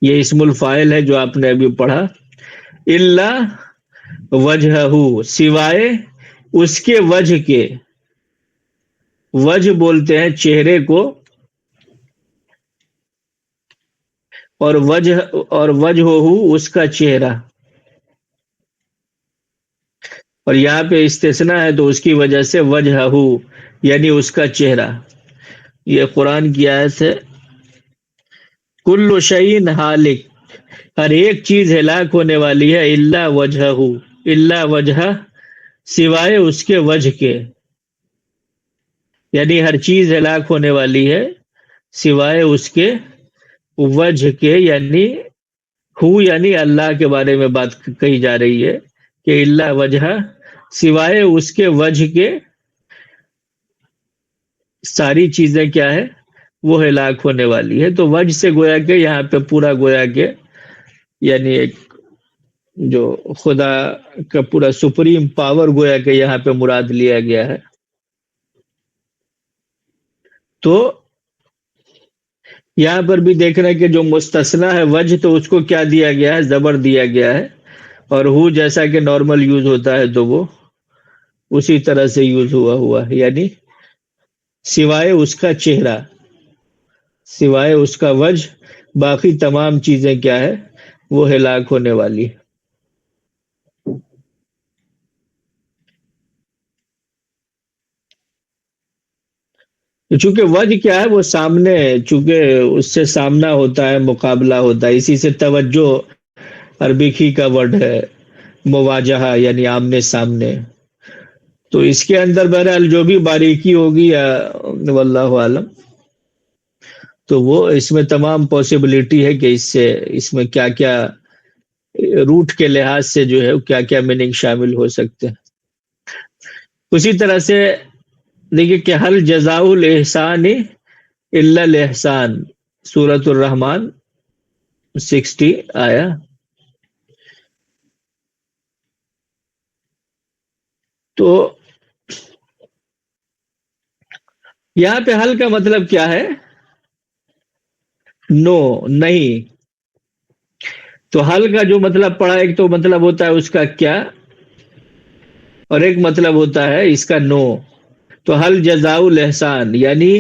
یہ اسم الفاعل ہے جو آپ نے ابھی پڑھا. الا وجہہ، سوائے اس کے وجہ کے. وجہ بولتے ہیں چہرے کو، اور وجہ اس کا چہرہ. اور یہاں پہ استثناء ہے تو اس کی وجہ سے وجہ یعنی اس کا چہرہ. یہ قرآن کی آیت ہے. کل شیء ہالک، ہر ایک چیز ہلاک ہونے والی ہے. الا وجہ، الا وجہ سوائے اس کے وجہ کے، یعنی ہر چیز ہلاک ہونے والی ہے سوائے اس کے وجہ کے. یعنی اللہ کے بارے میں بات کہی جا رہی ہے کہ الا وجہ، سوائے اس کے وجہ کے ساری چیزیں کیا ہے؟ وہ ہلاک ہونے والی ہے. تو وجہ سے گویا کہ یہاں پہ پورا گویا کہ یعنی ایک جو خدا کا پورا سپریم پاور گویا کہ یہاں پہ مراد لیا گیا ہے. تو یہاں پر بھی دیکھ رہے ہیں کہ جو مستثنا ہے وجہ، تو اس کو کیا دیا گیا ہے؟ زبر دیا گیا ہے. اور ہو جیسا کہ نارمل یوز ہوتا ہے تو وہ اسی طرح سے یوز ہوا ہے، یعنی سوائے اس کا چہرہ، سوائے اس کا وجہ، باقی تمام چیزیں کیا ہے، وہ ہلاک ہونے والی ہے۔ چونکہ وجہ کیا ہے، وہ سامنے، چونکہ اس سے سامنا ہوتا ہے، مقابلہ ہوتا ہے، اسی سے توجہ عربی کا ورڈ ہے، مواجہہ یعنی آمنے سامنے۔ تو اس کے اندر بہرحال جو بھی باریکی ہوگی یا واللہ عالم، تو وہ اس میں تمام پاسبلٹی ہے کہ اس میں کیا کیا روٹ کے لحاظ سے جو ہے کیا کیا میننگ شامل ہو سکتے ہیں۔ اسی طرح سے دیکھیے کہ حل جزاء الاحسان الا الاحسان، سورۃ الرحمن 60 آیا۔ تو یہاں پہ حل کا مطلب کیا ہے؟ نو، نہیں۔ تو حل کا جو مطلب پڑا، ایک تو مطلب ہوتا ہے اس کا کیا، اور ایک مطلب ہوتا ہے اس کا نو۔ تو حل جزاء الاحسان یعنی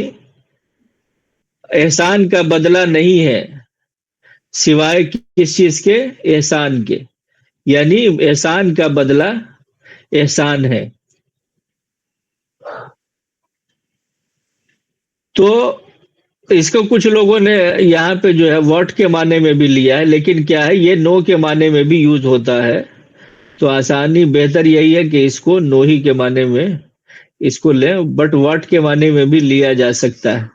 احسان کا بدلہ نہیں ہے سوائے کس چیز کے؟ احسان کے، یعنی احسان کا بدلہ احسان ہے۔ تو اس کو کچھ لوگوں نے یہاں پہ جو ہے واٹ کے معنی میں بھی لیا ہے، لیکن کیا ہے، یہ نو کے معنی میں بھی یوز ہوتا ہے۔ تو آسانی بہتر یہی ہے کہ اس کو نو ہی کے معنی میں اس کو لیں، بٹ واٹ کے معنی میں بھی لیا جا سکتا ہے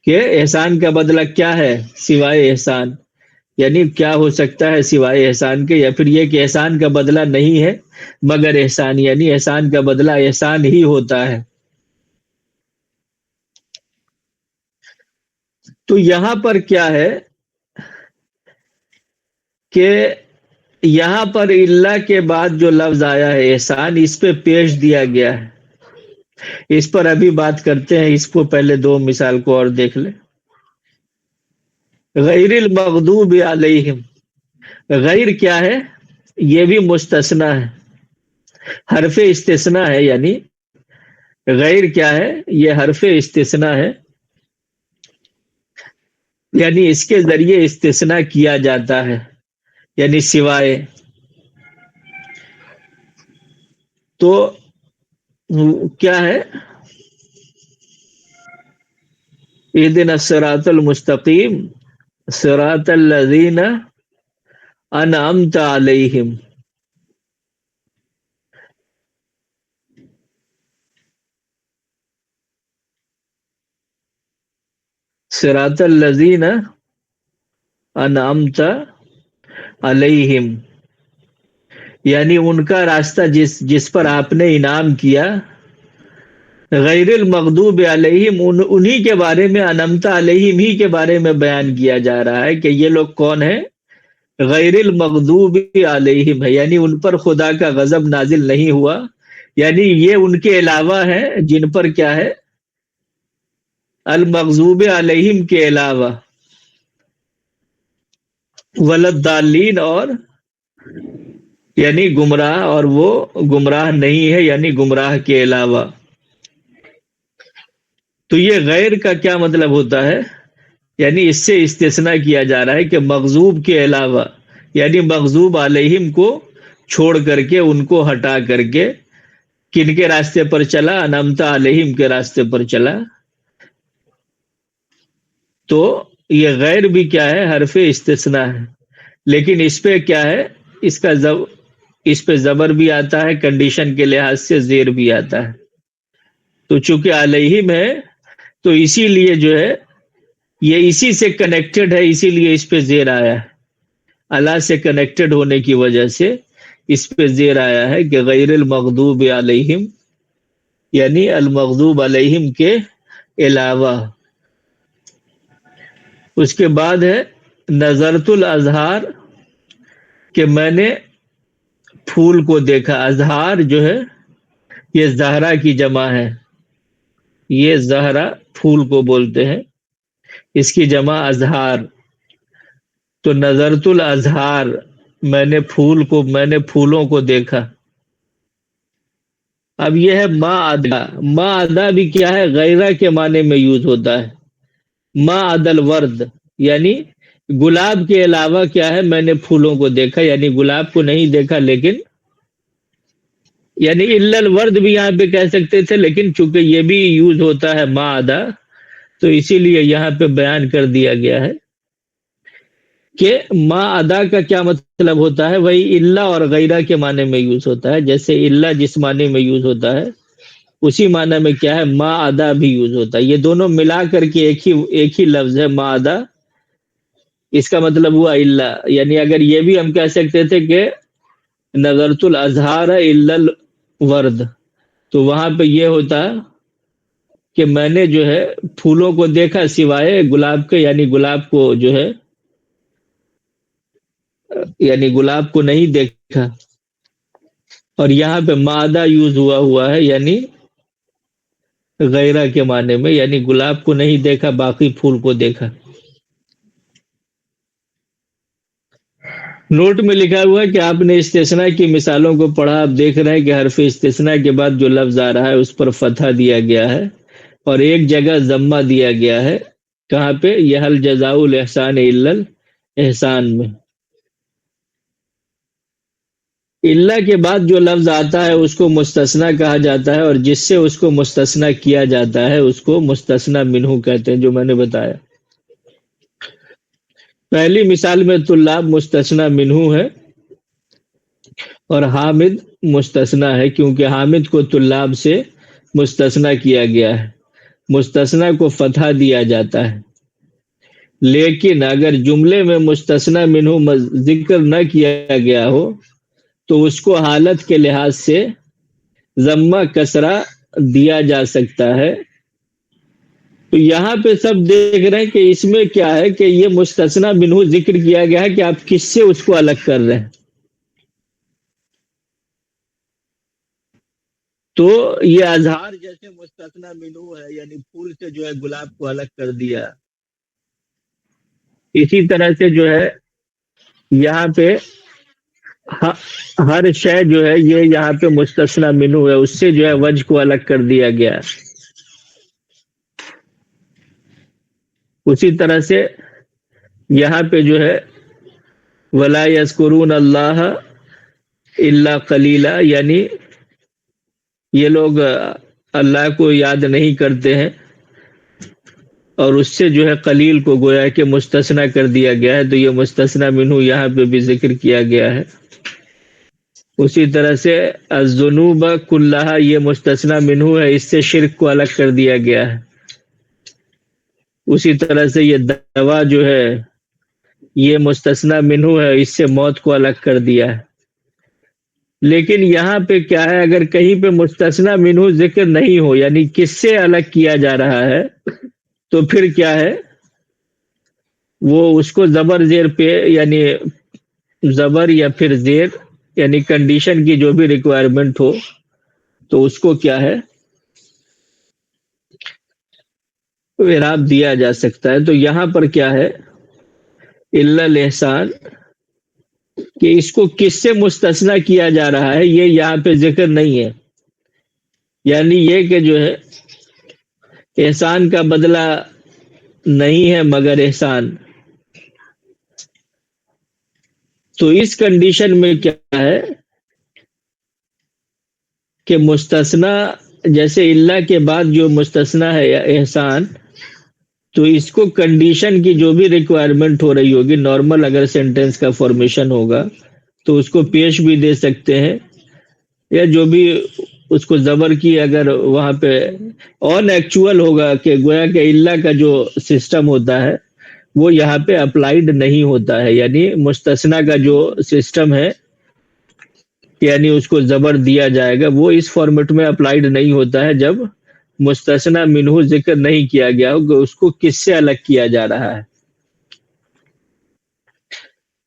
کہ احسان کا بدلہ کیا ہے سوائے احسان، یعنی کیا ہو سکتا ہے سوائے احسان کے، یا پھر یہ کہ احسان کا بدلہ نہیں ہے مگر احسان، یعنی احسان کا بدلہ احسان ہی ہوتا ہے۔ تو یہاں پر کیا ہے کہ یہاں پر اللہ کے بعد جو لفظ آیا ہے احسان، اس پہ پیش دیا گیا ہے۔ اس پر ابھی بات کرتے ہیں، اس کو پہلے دو مثال کو اور دیکھ لیں۔ غیر المغضوب علیہم، غیر کیا ہے؟ یہ بھی مستثنا ہے، حرف استثناء ہے، یعنی غیر کیا ہے؟ یہ حرف استثناء ہے، یعنی اس کے ذریعے استثناء کیا جاتا ہے، یعنی سوائے۔ تو کیا ہے؟ اہدنا الصراط المستقیم صراط الذین انعمت علیہم۔ صراط الذین انعمت علیہم، یعنی ان کا راستہ جس پر آپ نے انعام کیا۔ غیر المغضوب علیہم، انہی کے بارے میں، انعمت علیہم ہی کے بارے میں بیان کیا جا رہا ہے کہ یہ لوگ کون ہیں؟ غیر المغضوب علیہم ہے، یعنی ان پر خدا کا غضب نازل نہیں ہوا، یعنی یہ ان کے علاوہ ہیں جن پر کیا ہے؟ المغضوب علیہم کے علاوہ، ولدالین، اور یعنی گمراہ، اور وہ گمراہ نہیں ہے، یعنی گمراہ کے علاوہ۔ تو یہ غیر کا کیا مطلب ہوتا ہے؟ یعنی اس سے استثناء کیا جا رہا ہے کہ مغضوب کے علاوہ، یعنی مغضوب علیہم کو چھوڑ کر کے، ان کو ہٹا کر کے کن کے راستے پر چلا؟ انعمت علیہم کے راستے پر چلا۔ تو یہ غیر بھی کیا ہے؟ حرف استثناء ہے، لیکن اس پہ کیا ہے؟ اس پہ زبر بھی آتا ہے، کنڈیشن کے لحاظ سے زیر بھی آتا ہے۔ تو چونکہ علیہم ہے تو اسی لیے جو ہے یہ اسی سے کنیکٹڈ ہے، اسی لیے اس پہ زیر آیا ہے، اللہ سے کنیکٹڈ ہونے کی وجہ سے اس پہ زیر آیا ہے کہ غیر المغضوب علیہم، یعنی المغضوب علیہم کے علاوہ۔ اس کے بعد ہے نظرت الازہار، کہ میں نے پھول کو دیکھا۔ ازہار جو ہے یہ زہرا کی جمع ہے، یہ زہرا پھول کو بولتے ہیں، اس کی جمع ازہار۔ تو نظرت الازہار، میں نے پھولوں کو دیکھا۔ اب یہ ہے ما ادا. ما ادا بھی کیا ہے؟ غیرہ کے معنی میں یوز ہوتا ہے. ما عدل ورد یعنی گلاب کے علاوہ کیا ہے میں نے پھولوں کو دیکھا، یعنی گلاب کو نہیں دیکھا، لیکن یعنی الا الورد بھی یہاں پہ کہہ سکتے تھے، لیکن چونکہ یہ بھی یوز ہوتا ہے ما عدا، تو اسی لیے یہاں پہ بیان کر دیا گیا ہے کہ ما عدا کا کیا مطلب ہوتا ہے. وہی الا اور غیرہ کے معنی میں یوز ہوتا ہے. جیسے الا جس معنی میں یوز ہوتا ہے اسی معنی میں کیا ہے ما عدا بھی یوز ہوتا ہے. یہ دونوں ملا کر کے ایک ہی لفظ ہے ما عدا. اس کا مطلب ہوا الا. یعنی اگر یہ بھی ہم کہہ سکتے تھے کہ نظرت الازہار الا الورد، تو وہاں پہ یہ ہوتا کہ میں نے جو ہے پھولوں کو دیکھا سوائے گلاب کے، یعنی گلاب کو جو ہے یعنی گلاب کو نہیں دیکھا. اور یہاں پہ مادہ یوز ہوا ہے یعنی غیرہ کے معنی میں، یعنی گلاب کو نہیں دیکھا باقی پھول کو دیکھا. نوٹ میں لکھا ہوا ہے کہ آپ نے استثناء کی مثالوں کو پڑھا. آپ دیکھ رہے ہیں کہ حرف استثناء کے بعد جو لفظ آ رہا ہے اس پر فتحہ دیا گیا ہے اور ایک جگہ ضمہ دیا گیا ہے. کہاں پہ؟ یہ هل جزاء الاحسان الا الاحسان میں. الا کے بعد جو لفظ آتا ہے اس کو مستثنیٰ کہا جاتا ہے، اور جس سے اس کو مستثنیٰ کیا جاتا ہے اس کو مستثنیٰ منہ کہتے ہیں، جو میں نے بتایا. پہلی مثال میں طلاب مستثنیٰ منہ ہے اور حامد مستثنیٰ ہے، کیونکہ حامد کو طلاب سے مستثنیٰ کیا گیا ہے. مستثنیٰ کو فتحہ دیا جاتا ہے. لیکن اگر جملے میں مستثنیٰ منہ ذکر نہ کیا گیا ہو تو اس کو حالت کے لحاظ سے ضمہ کسرہ دیا جا سکتا ہے. تو یہاں پہ سب دیکھ رہے ہیں کہ اس میں کیا ہے کہ یہ مستثنیٰ منہ ذکر کیا گیا ہے کہ آپ کس سے اس کو الگ کر رہے ہیں. تو یہ اظہار جیسے مستثنیٰ منہ ہے، یعنی پھول سے جو ہے گلاب کو الگ کر دیا، اسی طرح سے جو ہے یہاں پہ ہر شے جو ہے یہ یہاں پہ مستثنیٰ منہ ہے، اس سے جو ہے وجہ کو الگ کر دیا گیا. اسی طرح سے یہاں پہ جو ہے وَلَا يَذْكُرُونَ اللَّهَ إِلَّا قَلِيلًا، یعنی یہ لوگ اللہ کو یاد نہیں کرتے ہیں، اور اس سے جو ہے قلیل کو گویا کہ مستثنیٰ کر دیا گیا ہے. تو یہ مستثنیٰ منہ یہاں پہ بھی ذکر کیا گیا ہے. اسی طرح سے الذنوب کلھا، یہ مستثنیٰ منہ ہے، اس سے شرک کو الگ کر دیا گیا ہے. اسی طرح سے یہ دوا جو ہے یہ مستثنیٰ منہ ہے، اس سے موت کو الگ کر دیا ہے. لیکن یہاں پہ کیا ہے، اگر کہیں پہ مستثنیٰ منہ ذکر نہیں ہو، یعنی کس سے الگ کیا جا رہا ہے، تو پھر کیا ہے وہ اس کو زبر زیر پہ، یعنی زبر یا پھر زیر، یعنی کنڈیشن کی جو بھی ریکوائرمنٹ ہو تو اس کو کیا ہے اعراب دیا جا سکتا ہے. تو یہاں پر کیا ہے الا الاحسان، کہ اس کو کس سے مستثنیٰ کیا جا رہا ہے یہ یہاں پہ ذکر نہیں ہے. یعنی یہ کہ جو ہے احسان کا بدلہ نہیں ہے مگر احسان. تو اس کنڈیشن میں کیا ہے کہ مستثنیٰ جیسے اللہ کے بعد جو مستثنیٰ ہے احسان، تو اس کو کنڈیشن کی جو بھی ریکوائرمنٹ ہو رہی ہوگی، نارمل اگر سینٹنس کا فارمیشن ہوگا تو اس کو پیش بھی دے سکتے ہیں، یا جو بھی اس کو زبر کی اگر وہاں پہ آن ایکچوئل ہوگا کہ گویا کہ اللہ کا جو سسٹم ہوتا ہے وہ یہاں پہ اپلائیڈ نہیں ہوتا ہے. یعنی مستثنیٰ کا جو سسٹم ہے یعنی اس کو زبر دیا جائے گا، وہ اس فارمیٹ میں اپلائیڈ نہیں ہوتا ہے جب مستثنیٰ منہ ذکر نہیں کیا گیا ہو کہ اس کو کس سے الگ کیا جا رہا ہے.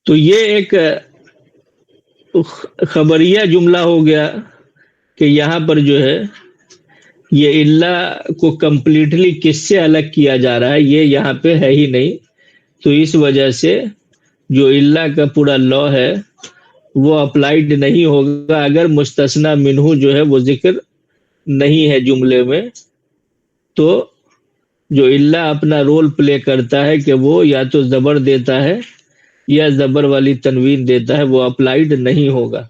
تو یہ ایک خبریہ جملہ ہو گیا کہ یہاں پر جو ہے یہ اللہ کو کمپلیٹلی کس سے الگ کیا جا رہا ہے یہ یہاں پہ ہے ہی نہیں. تو اس وجہ سے جو اللہ کا پورا لا ہے وہ اپلائیڈ نہیں ہوگا اگر مستثنیٰ منہ جو ہے وہ ذکر نہیں ہے جملے میں، تو جو الا اپنا رول پلے کرتا ہے کہ وہ یا تو زبر دیتا ہے یا زبر والی تنوین دیتا ہے، وہ اپلائیڈ نہیں ہوگا۔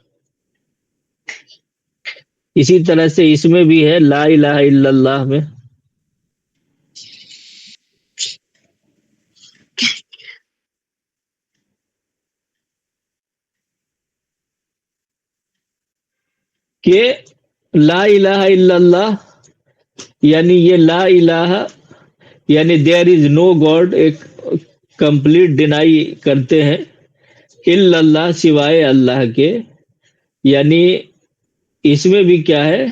اسی طرح سے اس میں بھی ہے لا الہ الا اللہ میں کہ لا الہ الا اللہ، یعنی یہ لا الہ یعنی دیر از نو گاڈ، ایک کمپلیٹ ڈینائی کرتے ہیں، الا اللہ سوائے اللہ کے، یعنی اس میں بھی کیا ہے،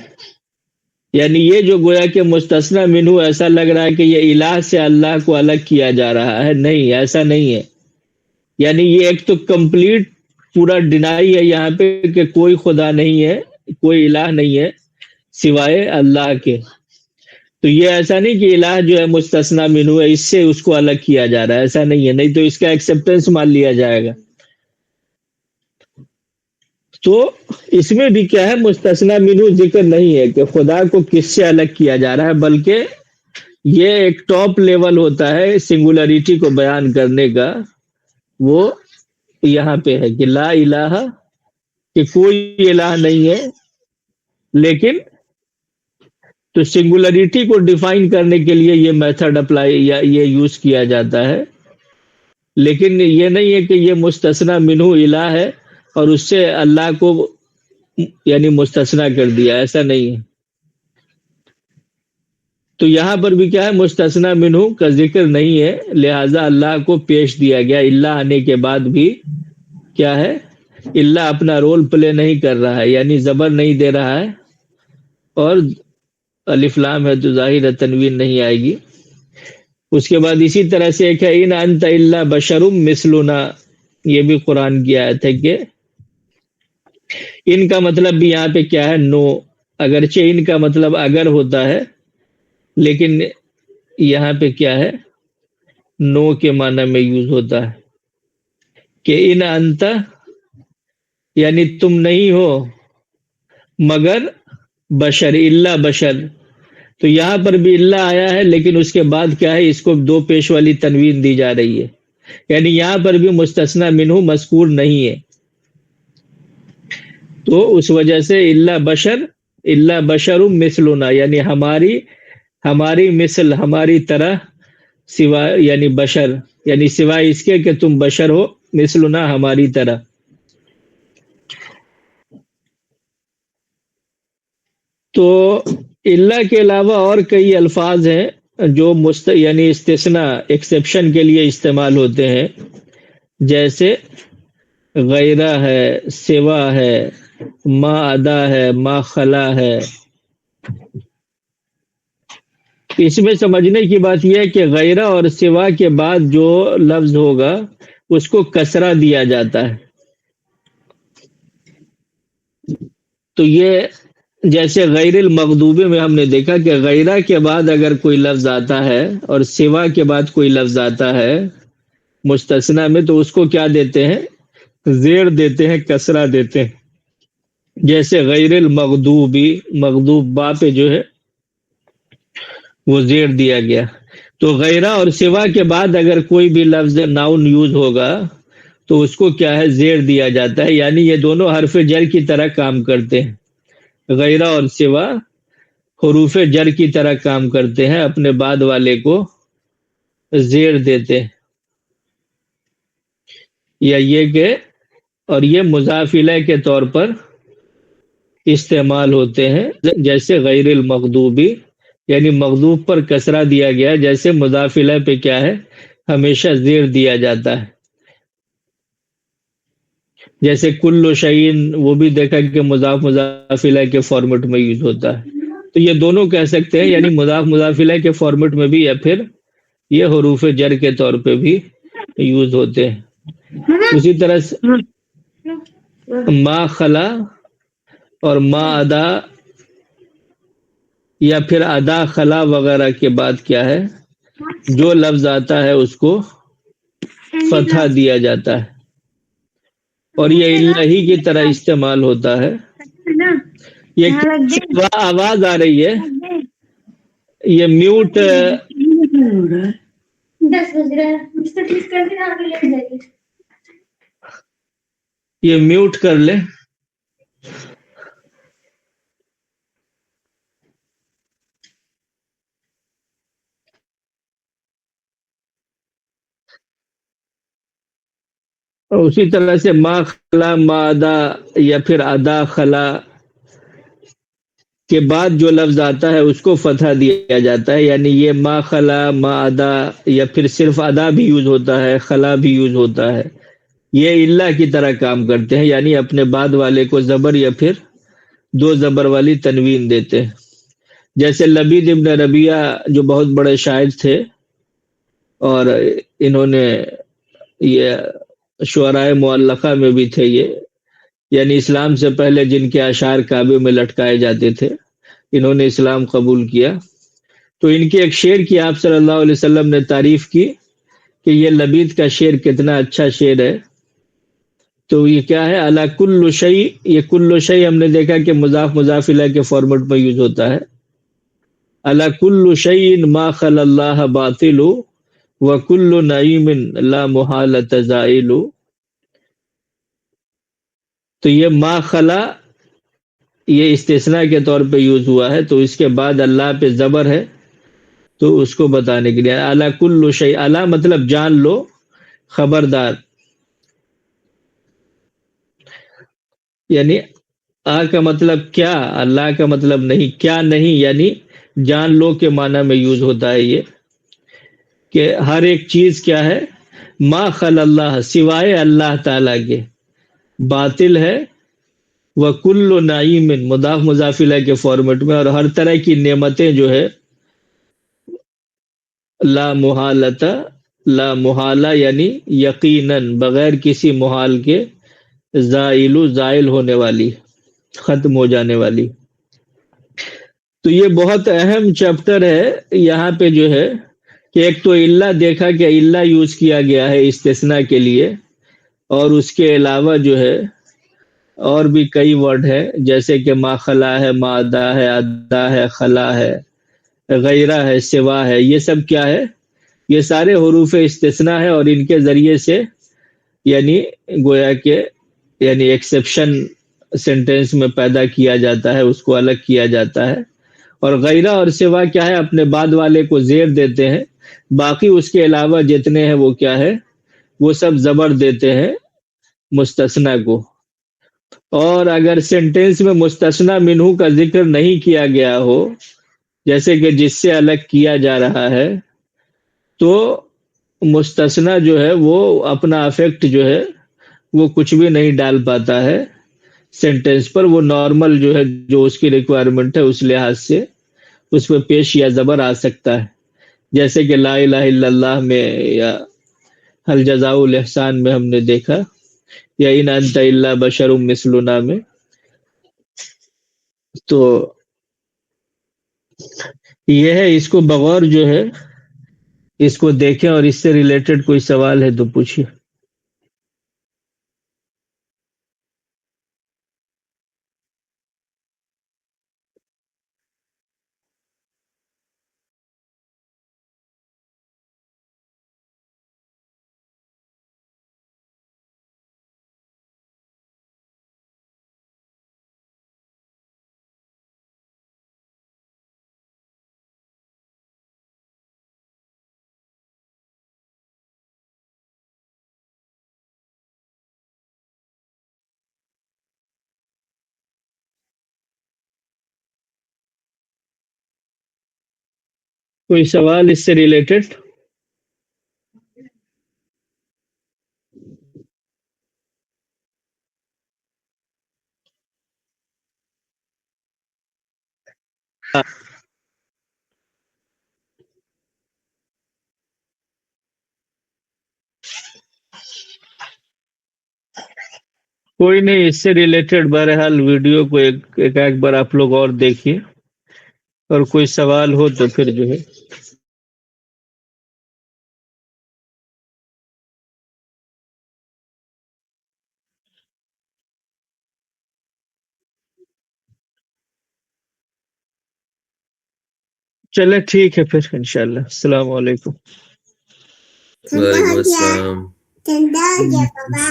یعنی یہ جو گویا کہ مستثنی منہ، ایسا لگ رہا ہے کہ یہ الہ سے اللہ کو الگ کیا جا رہا ہے، نہیں، ایسا نہیں ہے۔ یعنی یہ ایک تو کمپلیٹ پورا ڈینائی ہے یہاں پہ کہ کوئی خدا نہیں ہے، کوئی الہ نہیں ہے سوائے اللہ کے۔ تو یہ ایسا نہیں کہ الہ جو ہے مستثنی منہ ہے، اس سے اس کو الگ کیا جا رہا ہے، ایسا نہیں ہے، نہیں تو اس کا ایکسیپٹنس مان لیا جائے گا۔ تو اس میں بھی کیا ہے، مستثنی منہ ذکر نہیں ہے کہ خدا کو کس سے الگ کیا جا رہا ہے، بلکہ یہ ایک ٹاپ لیول ہوتا ہے سنگولیرٹی کو بیان کرنے کا، وہ یہاں پہ ہے کہ لا الہ، کہ کوئی الہ نہیں ہے، لیکن تو سنگولیرٹی کو ڈیفائن کرنے کے لیے یہ میتھڈ اپلائی یا یہ یوز کیا جاتا ہے، لیکن یہ نہیں ہے کہ یہ مستثنی منہ الہ ہے اور اس سے اللہ کو یعنی مستثنی کر دیا، ایسا نہیں ہے۔ تو یہاں پر بھی کیا ہے، مستثنی منہ کا ذکر نہیں ہے، لہذا اللہ کو پیش دیا گیا۔ اللہ آنے کے بعد بھی کیا ہے، اللہ اپنا رول پلے نہیں کر رہا ہے، یعنی زبر نہیں دے رہا ہے، اور الف لام ہے تو ظاہر تنوین نہیں آئے گی۔ اس کے بعد اسی طرح سے ایک ہے ان انت الا بشر مثلنا، یہ بھی قرآن کی آیت ہے کہ ان کا مطلب بھی یہاں پہ کیا ہے، نو، اگرچہ ان کا مطلب اگر ہوتا ہے، لیکن یہاں پہ کیا ہے، نو کے معنی میں یوز ہوتا ہے کہ ان انت یعنی تم نہیں ہو مگر بشر، الا بشر۔ تو یہاں پر بھی اللہ آیا ہے، لیکن اس کے بعد کیا ہے، اس کو دو پیش والی تنوین دی جا رہی ہے، یعنی یہاں پر بھی مستثنی منہ مذکور نہیں ہے۔ تو اس وجہ سے اللہ بشر مثلنا، یعنی ہماری مثل، ہماری طرح، سوائے یعنی بشر، یعنی سوائے اس کے کہ تم بشر ہو، مثلنا ہماری طرح۔ تو اللہ کے علاوہ اور کئی الفاظ ہیں جو یعنی استثناء، ایکسیپشن کے لیے استعمال ہوتے ہیں، جیسے غیرہ ہے، سوا ہے، ما ادا ہے، ما خلا ہے۔ اس میں سمجھنے کی بات یہ ہے کہ غیرہ اور سوا کے بعد جو لفظ ہوگا اس کو کسرہ دیا جاتا ہے۔ تو یہ جیسے غیر المغضوب میں ہم نے دیکھا کہ غیرہ کے بعد اگر کوئی لفظ آتا ہے اور سوا کے بعد کوئی لفظ آتا ہے مستثنی میں، تو اس کو کیا دیتے ہیں، زیر دیتے ہیں، کسرہ دیتے ہیں۔ جیسے غیر المغضوبی، مغضوب با پہ جو ہے وہ زیر دیا گیا۔ تو غیرہ اور سوا کے بعد اگر کوئی بھی لفظ ناؤن یوز ہوگا تو اس کو کیا ہے، زیر دیا جاتا ہے، یعنی یہ دونوں حرف جر کی طرح کام کرتے ہیں۔ غیرہ اور سوا حروف جر کی طرح کام کرتے ہیں، اپنے بعد والے کو زیر دیتے ہیں، یا یہ کہ اور یہ مضاف الیہ کے طور پر استعمال ہوتے ہیں، جیسے غیر المغضوبی، یعنی مغضوب پر کسرہ دیا گیا، جیسے مضاف الیہ پہ کیا ہے، ہمیشہ زیر دیا جاتا ہے۔ جیسے کل شیء، وہ بھی دیکھا کہ مضاف الیہ کے فارمیٹ میں یوز ہوتا ہے۔ تو یہ دونوں کہہ سکتے ہیں، یعنی مضاف الیہ کے فارمیٹ میں بھی، یا پھر یہ حروف جر کے طور پہ بھی یوز ہوتے ہیں۔ اسی طرح سے ما خلا اور ما ادا یا پھر ادا خلا وغیرہ کے بعد کیا ہے، جو لفظ آتا ہے اس کو فتحہ دیا جاتا ہے، اور یہ الہی کی طرح استعمال ہوتا ہے، یہ آواز آ رہی ہے، یہ میوٹ 10 بج رہا ہے، اس کو ٹھیک کر کے آگے لے جائیے. یہ میوٹ کر لے. اور اسی طرح سے ما خلا ما ادا یا پھر ادا خلا کے بعد جو لفظ آتا ہے اس کو فتح دیا جاتا ہے، یعنی یہ ما خلا ما ادا یا پھر صرف ادا بھی یوز ہوتا ہے، خلا بھی یوز ہوتا ہے. یہ اللہ کی طرح کام کرتے ہیں، یعنی اپنے بعد والے کو زبر یا پھر 2 زبر والی تنوین دیتے ہیں. جیسے لبید ابن ربیعہ جو بہت بڑے شاعر تھے اور انہوں نے یہ شعرائے معلقہ میں بھی تھے، یہ یعنی اسلام سے پہلے جن کے اشعار کعبے میں لٹکائے جاتے تھے، انہوں نے اسلام قبول کیا. تو ان کے ایک شعر کی آپ صلی اللہ علیہ وسلم نے تعریف کی کہ یہ لبید کا شعر کتنا اچھا شعر ہے. تو یہ کیا ہے؟ الا کل شیء، یہ کل شیء ہم نے دیکھا کہ مضاف مضاف الیہ کے فارمیٹ میں یوز ہوتا ہے. الا کل شیء ما خلا اللہ باطل وکل نعیم لا محالۃ زائل. تو یہ ما خلا یہ استثناء کے طور پہ یوز ہوا ہے، تو اس کے بعد اللہ پہ زبر ہے تو اس کو بتانے کے لیے الا کل شیء، الا مطلب جان لو، خبردار، یعنی آ کا مطلب کیا، اللہ کا مطلب نہیں، کیا نہیں، یعنی جان لو کے معنی میں یوز ہوتا ہے یہ کہ ہر ایک چیز کیا ہے، ما خل اللہ، سوائے اللہ تعالیٰ کے، باطل ہے. وَكُلُّ نَعِيمٍ مضاف مضاف الیہ کے فارمیٹ میں، اور ہر طرح کی نعمتیں جو ہے لا محالۃ، لا محالہ یعنی یقیناً بغیر کسی محال کے، زائل زائل ہونے والی، ختم ہو جانے والی. تو یہ بہت اہم چیپٹر ہے. یہاں پہ جو ہے کہ ایک تو اللہ دیکھا کہ اللہ یوز کیا گیا ہے استثناء کے لیے، اور اس کے علاوہ جو ہے اور بھی کئی ورڈ ہے جیسے کہ ما خلا ہے، ما ادا ہے، ادا ہے، خلا ہے، غیرہ ہے، سوا ہے. یہ سب کیا ہے؟ یہ سارے حروف استثناء ہے، اور ان کے ذریعے سے یعنی گویا کہ یعنی ایکسیپشن سینٹینس میں پیدا کیا جاتا ہے، اس کو الگ کیا جاتا ہے. اور غیرہ اور سوا کیا ہے؟ اپنے بعد والے کو زیر دیتے ہیں، باقی اس کے علاوہ جتنے ہیں وہ کیا ہے؟ وہ سب زبر دیتے ہیں مستثنیٰ کو. اور اگر سینٹینس میں مستثنیٰ منہو کا ذکر نہیں کیا گیا ہو، جیسے کہ جس سے الگ کیا جا رہا ہے، تو مستثنیٰ جو ہے وہ اپنا افیکٹ جو ہے وہ کچھ بھی نہیں ڈال پاتا ہے سینٹینس پر. وہ نارمل جو ہے جو اس کی ریکوائرمنٹ ہے اس لحاظ سے اس پہ پیش یا زبر آ سکتا ہے، جیسے کہ لا الہ الا اللہ میں یا حل جزاء الاحسان میں ہم نے دیکھا، یا ان انت الا بشر مثلنا میں. تو یہ ہے، اس کو بغور جو ہے اس کو دیکھیں، اور اس سے ریلیٹڈ کوئی سوال ہے تو پوچھیے. کوئی سوال اس سے ریلیٹڈ؟ کوئی نہیں، اس سے ریلیٹڈ بہرحال ویڈیو کو ایک بار آپ لوگ اور دیکھیے، اور کوئی سوال ہو تو پھر جو ہے چلے ٹھیک ہے پھر انشاءاللہ. السلام علیکم. وعلیکم السلام. ٹھنڈا ہو گیا بابا.